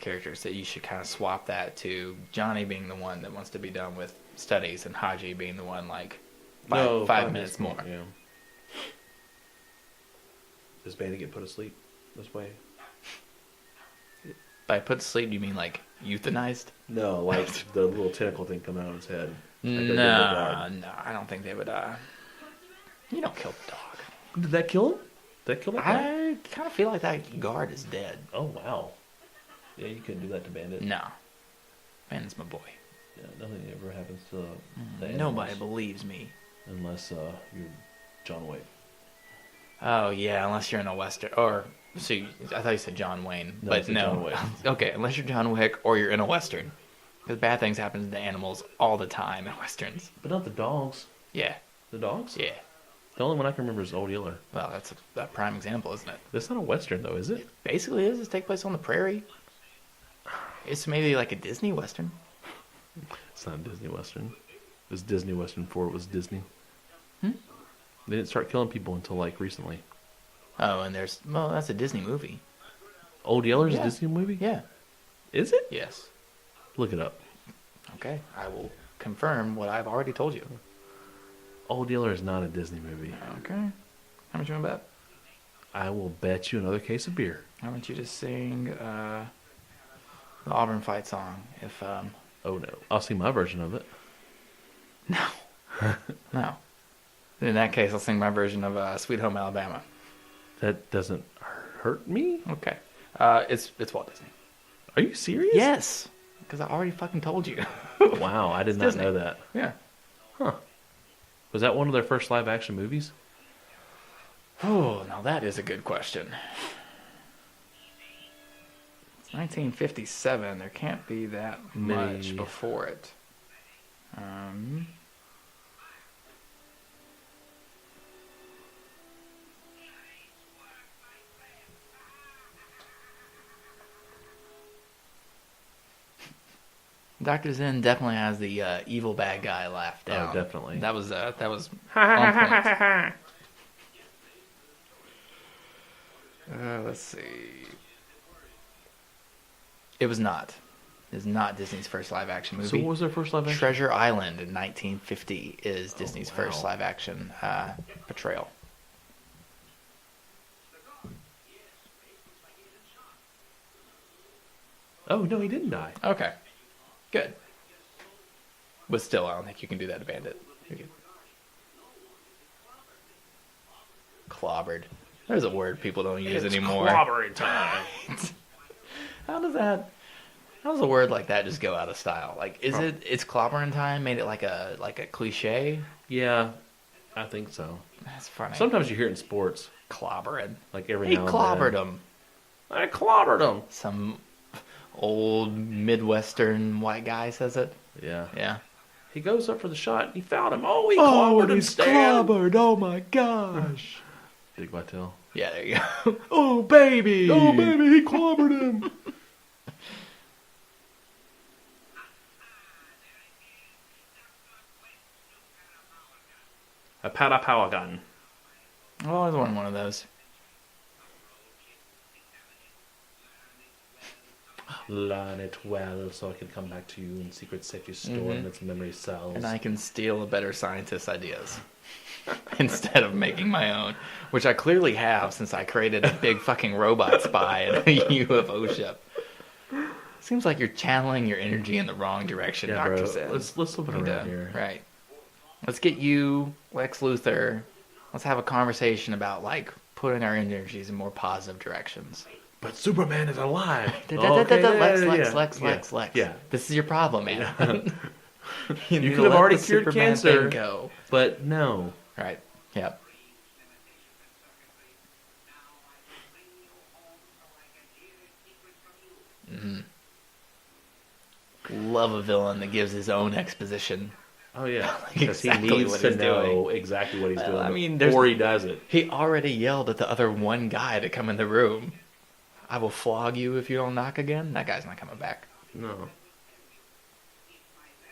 characters. That you should kind of swap that to Johnny being the one that wants to be done with studies, and Hadji being the one like five minutes more. Yeah. Does Bandit get put asleep this way? By put to sleep, do you mean like euthanized? No, like the little tentacle thing coming out of his head. Like No, I don't think they would. You don't kill the dog. Did that kill him? Did that kill that guy? I kind of feel like that guard is dead. Oh, wow. Yeah, you couldn't do that to Bandit. No, Bandit's my boy. Yeah, nothing ever happens to the animals. Nobody believes me. Unless you're John Wick. Oh yeah, unless you're in a western, or see, I thought you said John Wayne, No, but it's no. John Wick. Okay, unless you're John Wick or you're in a western, because bad things happen to animals all the time in westerns. But not the dogs. Yeah, The dogs? yeah. The only one I can remember is Old Yeller. Well, that's a prime example, isn't it? That's not a western, though, is it? Basically, it take place on the prairie. It's maybe like a Disney western. It's not a Disney western. It was Disney western before it was Disney. Hmm? They didn't start killing people until, like, recently. Oh, and that's a Disney movie. Old Yeller's Yeah. a Disney movie? Yeah. Is it? Yes. Look it up. Okay, I will confirm what I've already told you. Old Yeller is not a Disney movie. Okay. How much you want to bet? I will bet you another case of beer. I want you to sing the Auburn fight song. If Oh, no. I'll sing my version of it. no, no. In that case, I'll sing my version of Sweet Home Alabama. That doesn't hurt me? Okay. It's Walt Disney. Are you serious? Yes, because I already fucking told you. Wow, I did It's not Disney. know that. Yeah. Huh. Was that one of their first live action movies? Oh, now that is a good question. It's 1957. There can't be that much Maybe. before it. Dr. Zin definitely has the evil bad guy laugh down. Oh, definitely. That was on point. Let's see. It was not. It is not Disney's first live action movie. So what was their first live action? Treasure Island in 1950 is Disney's wow. first live action portrayal. Oh, no, he didn't die. Okay. Good. But still, I don't think you can do that to Bandit. Clobbered. There's a word people don't use anymore. Clobbering time. How does a word like that just go out of style? Like, it's clobbering time made it like a cliche? Yeah, I think so. That's funny. Sometimes you hear it in sports. Clobbered. Like every He now and clobbered then. him. I clobbered him. Some old Midwestern white guy says it. Yeah. Yeah. He goes up for the shot. He fouled him. Oh, he clobbered him, Stan. Oh my gosh. Big Vitale. Yeah, there you go. Oh, baby. Oh, baby, he clobbered him. A powder power gun. I always wanted one of those. Learn it well so I can come back to you in secret safety store in its memory cells. And I can steal a better scientist's ideas instead of making my own, which I clearly have since I created a big fucking robot spy and a UFO ship. Seems like you're channeling your energy in the wrong direction, Yeah, Dr. bro. Zin. Let's flip it We need around to- here. Right. Let's get you, Lex Luthor. Let's have a conversation about like putting our energies in more positive directions. But Superman is alive. Lex. Yeah. This is your problem, man. You need could to have let already the cured Superman cancer. thing go. But no. Right. Yep. Love a villain that gives his own exposition. Oh, yeah. Like Because exactly he needs what to he's know exactly what he's Well, doing I mean, before he does it. He already yelled at the other one guy to come in the room. I will flog you if you don't knock again. That guy's not coming back. No.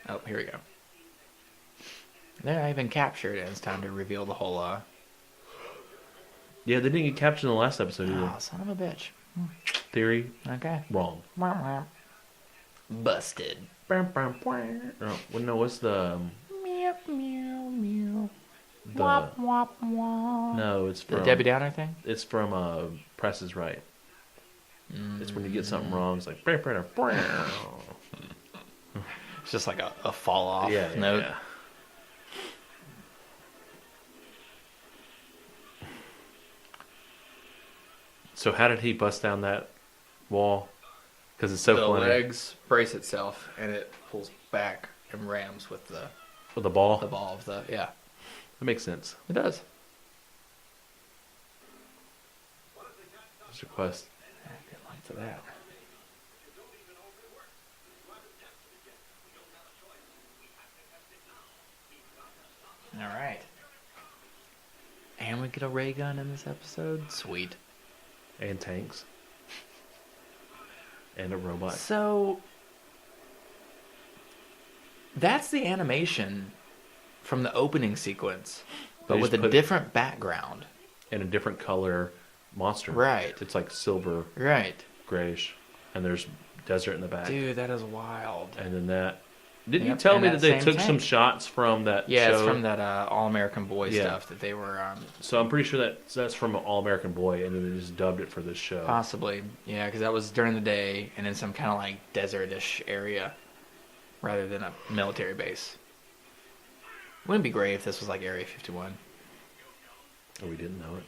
Oh, here we go. There, I've been captured, and it's time to reveal the whole Yeah, they didn't get captured in the last episode either. Oh, son of a bitch. Theory, Okay. wrong. Busted. Oh, well, no, what's the... Meow, meow, meow. the Wop, wop, wop. no, it's The from... Debbie Downer thing? It's from Press is Right. It's when you get something wrong. It's like... It's just like a fall off Yeah, note. yeah. So how did he bust down that wall? Because it's so The funny. legs brace itself and it pulls back and rams with the With the ball? ball of the That makes sense. It does. Mr. Quest. Good luck to that. All right. And we get a ray gun in this episode. Sweet. And tanks. And a robot. So that's the animation from the opening sequence, but They with just a put- different background. And a different color monster. Right. It's like silver, Right. grayish. And there's desert in the back. Dude, that is wild. And then that... Didn't you Yep, tell and me that that they same took some tank. shots from that Yeah, show? it's from that All-American Boy Yeah. stuff that they were So I'm pretty sure that's from All American Boy, and then they just dubbed it for this show. possibly. Yeah, because that was during the day and in some kind of like desert-ish area rather than a military base. Wouldn't it be great if this was like Area 51? Oh, we didn't know it.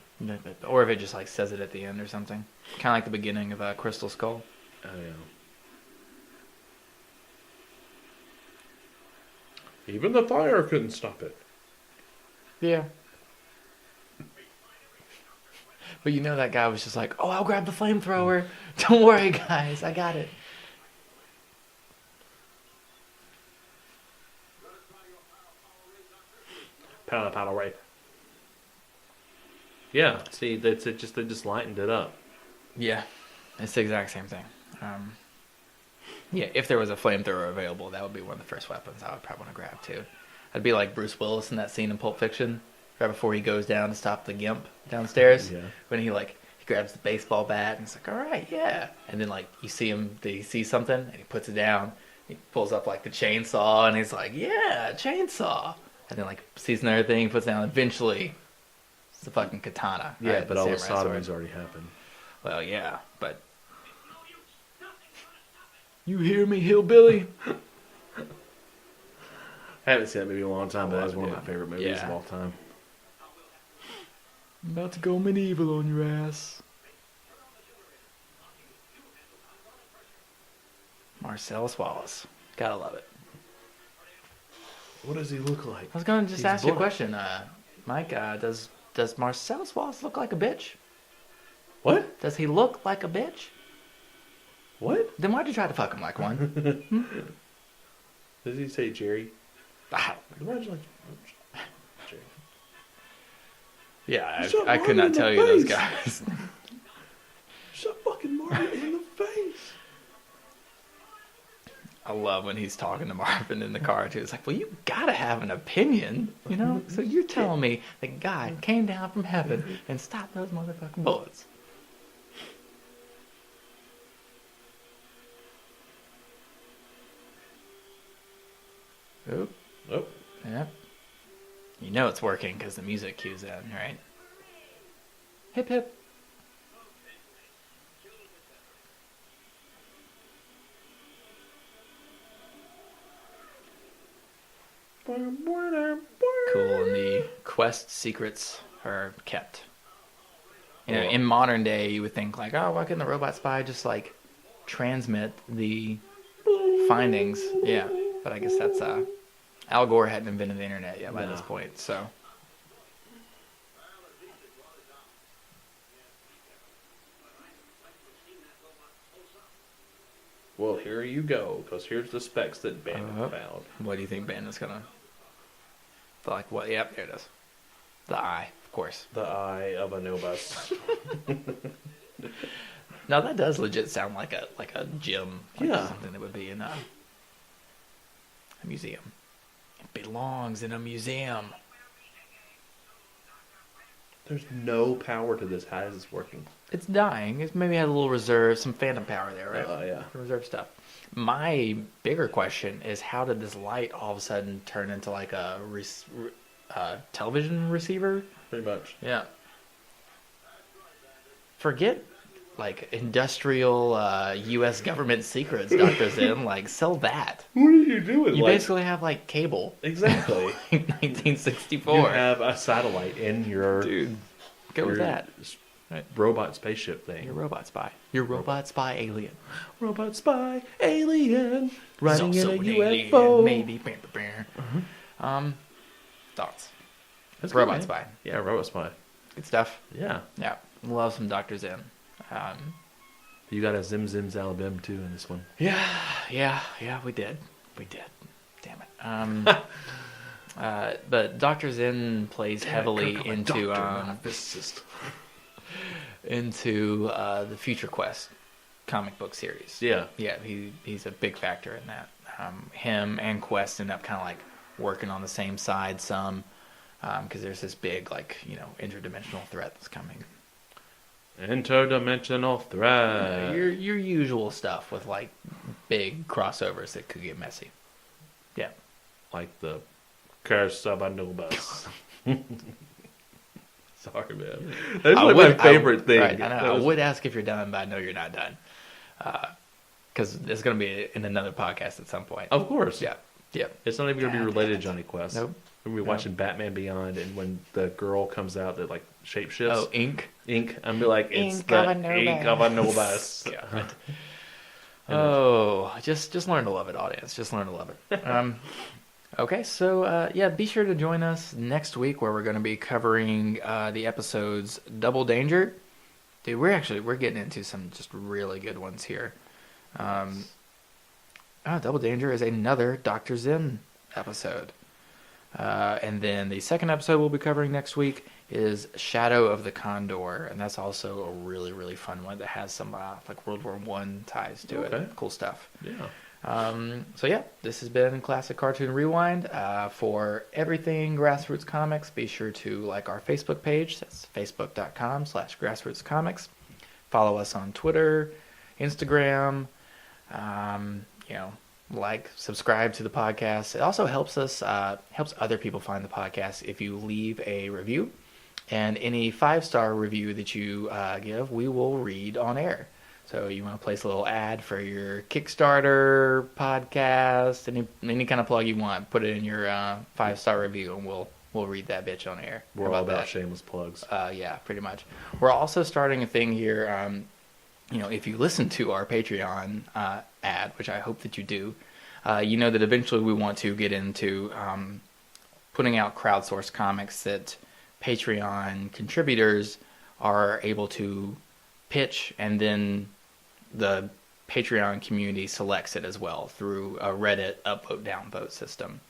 Or if it just like says it at the end or something. Kind of like the beginning of Crystal Skull. Oh, yeah. Even the fire couldn't stop it. Yeah. But you know that guy was just like, oh, I'll grab the flamethrower. Don't worry, guys. I got it. Paddle right. Yeah, see, that's it. They just lightened it up. Yeah. It's the exact same thing. Yeah, if there was a flamethrower available, that would be one of the first weapons I would probably want to grab too. I'd be like Bruce Willis in that scene in Pulp Fiction, right before he goes down to stop the gimp downstairs. Yeah. When he grabs the baseball bat and it's like, all right, yeah. And then like you see him, he sees something and he puts it down. He pulls up like the chainsaw and he's like, yeah, chainsaw. And then like sees another thing, puts it down. Eventually, it's the fucking katana. Yeah, right? but all the samurai sodomy's sword. already happened. Well, yeah, but you hear me, hillbilly? I haven't seen that movie in a long time, but that was one of my Yeah. favorite movies Yeah. of all time. I'm about to go medieval on your ass. Marcellus Wallace. Gotta love it. What does he look like? I was gonna just He's ask you a black. question, Mike. Does Marcellus Wallace look like a bitch? What? Does he look like a bitch? What? Then why'd you try to fuck him like one? Does he say Jerry? Ah, Why'd you like Jerry? yeah, Shut I could Martin not in the tell you those face. guys. Shut fucking Martin in the face. I love when he's talking to Marvin in the car too. It's like, well, you gotta have an opinion, you know? So you're telling me the guy came down from heaven and stopped those motherfucking bullets. Oop. Oh, Yep. You know it's working because the music cues in, right? Hip hip. Cool, and the quest secrets are kept. You know, in modern day, you would think like, oh, why couldn't the robot spy just like transmit the findings? Yeah, but I guess that's Al Gore hadn't invented the internet yet by No. this point, so. well, here you go, because here's the specs that Ben Uh-huh. found. What do you think Ben is gonna? Like what? Yep, there it is. The eye, of course. The eye of Anubis. Now that does legit sound like a gym, like Yeah. something that would be in a museum. It belongs in a museum. There's no power to this. How is this working? It's dying. It's maybe had a little reserve, some phantom power there, right? Yeah. Reserve stuff. My bigger question is, how did this light all of a sudden turn into like a television receiver? Pretty much. Yeah. Forget like industrial U.S. government secrets, Dr. Zin. Like, sell that. What do you do with You like... basically have like cable. Exactly. Like 1964. You have a satellite in your... Dude, go with that. Right. Robot spaceship thing. Your robot spy. Your robot spy alien. Robot spy alien riding It's in a also an UFO. alien, maybe. Thoughts? That's Robot good, man. spy. Yeah, robot spy. Good stuff. Yeah. Yeah. Love some Dr. Zin. You got a Zim Zim Zalabim too in this one. Yeah, we did. Damn it. But Dr. Zin plays heavily into the Future Quest comic book series. Yeah. Yeah, he's a big factor in that. Him and Quest end up kind of like working on the same side some, because there's this big interdimensional threat that's coming. Interdimensional threat. Your usual stuff with like big crossovers that could get messy. Yeah. Like the Curse of Anubis. Sorry, man. That's like my favorite thing. Right, I know. I would ask if you're done, but I know you're not done. Because it's going to be in another podcast at some point. Of course. Yeah. It's not even going to be related to Jonny Quest. Nope. We'll be watching Batman Beyond, and when the girl comes out that like shapeshifts. Oh, Ink? Ink. I'm be like, it's Ink the of Anubis. Ink of Anubis. God. Oh, just learn to love it, audience. Just learn to love it. Okay, so be sure to join us next week where we're going to be covering the episodes Double Danger. Dude, we're getting into some just really good ones here. Double Danger is another Dr. Zin episode. And then the second episode we'll be covering next week is Shadow of the Condor, and that's also a really, really fun one that has some like World War I ties to it. Cool stuff. Yeah. This has been Classic Cartoon Rewind. For everything Grassroots Comics, be sure to like our Facebook page. That's facebook.com/grassrootscomics. Follow us on Twitter, Instagram. Subscribe to the podcast. It also helps other people find the podcast if you leave a review. And any 5-star review that you give, we will read on air. So you want to place a little ad for your Kickstarter podcast, any kind of plug you want, put it in your 5-star review, and we'll read that bitch on air. We're all about shameless plugs. Yeah, pretty much. We're also starting a thing here. If you listen to our Patreon ad, which I hope that you do, you know that eventually we want to get into putting out crowdsourced comics that Patreon contributors are able to pitch, and then the Patreon community selects it as well through a Reddit upvote downvote system.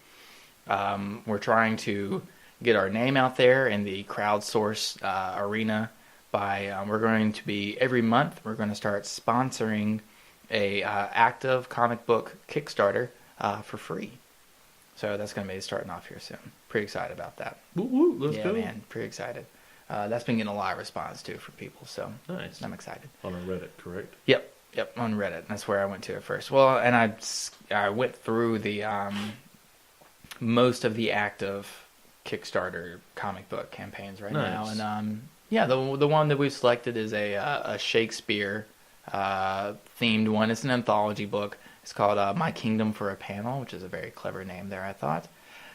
We're trying to get our name out there in the crowdsource arena by we're going to be every month we're going to start sponsoring a active comic book Kickstarter for free. So that's going to be starting off here soon. Pretty excited about that. Woo, let's go. Yeah, man, pretty excited. That's been getting a lot of response too from people, so nice. I'm excited. On Reddit, correct? Yep, on Reddit. That's where I went to it first. Well, and I went through the most of the active Kickstarter comic book campaigns right now, and the one that we've selected is a Shakespeare themed one. It's an anthology book. It's called My Kingdom for a Panel, which is a very clever name there, I thought.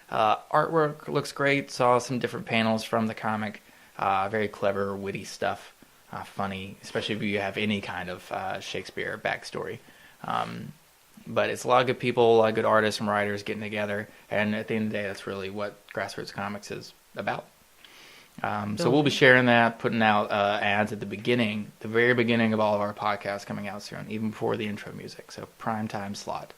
Artwork looks great. Saw some different panels from the comic. Very clever, witty stuff. Funny, especially if you have any kind of Shakespeare backstory. But it's a lot of good people, a lot of good artists and writers getting together. And at the end of the day, that's really what Grassroots Comics is about. So we'll be sharing that, putting out ads at the very beginning of all of our podcasts coming out soon, even before the intro music. So prime time slot.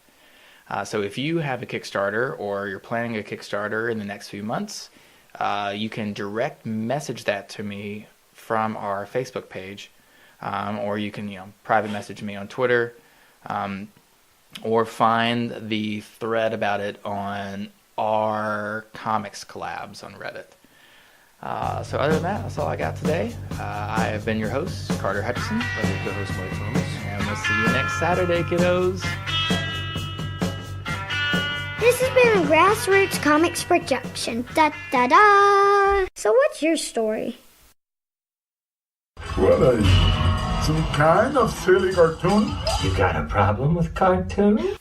So if you have a Kickstarter or you're planning a Kickstarter in the next few months, you can direct message that to me from our Facebook page, or you can private message me on Twitter, or find the thread about it on our comics collabs on Reddit. So other than that, that's all I got today. I have been your host, Carter Hutchison. I'm your co-host, Mike Thomas. And we'll see you next Saturday, kiddos. This has been a Grassroots Comics production. Da da da! So what's your story? What are you? Some kind of silly cartoon? You got a problem with cartoons?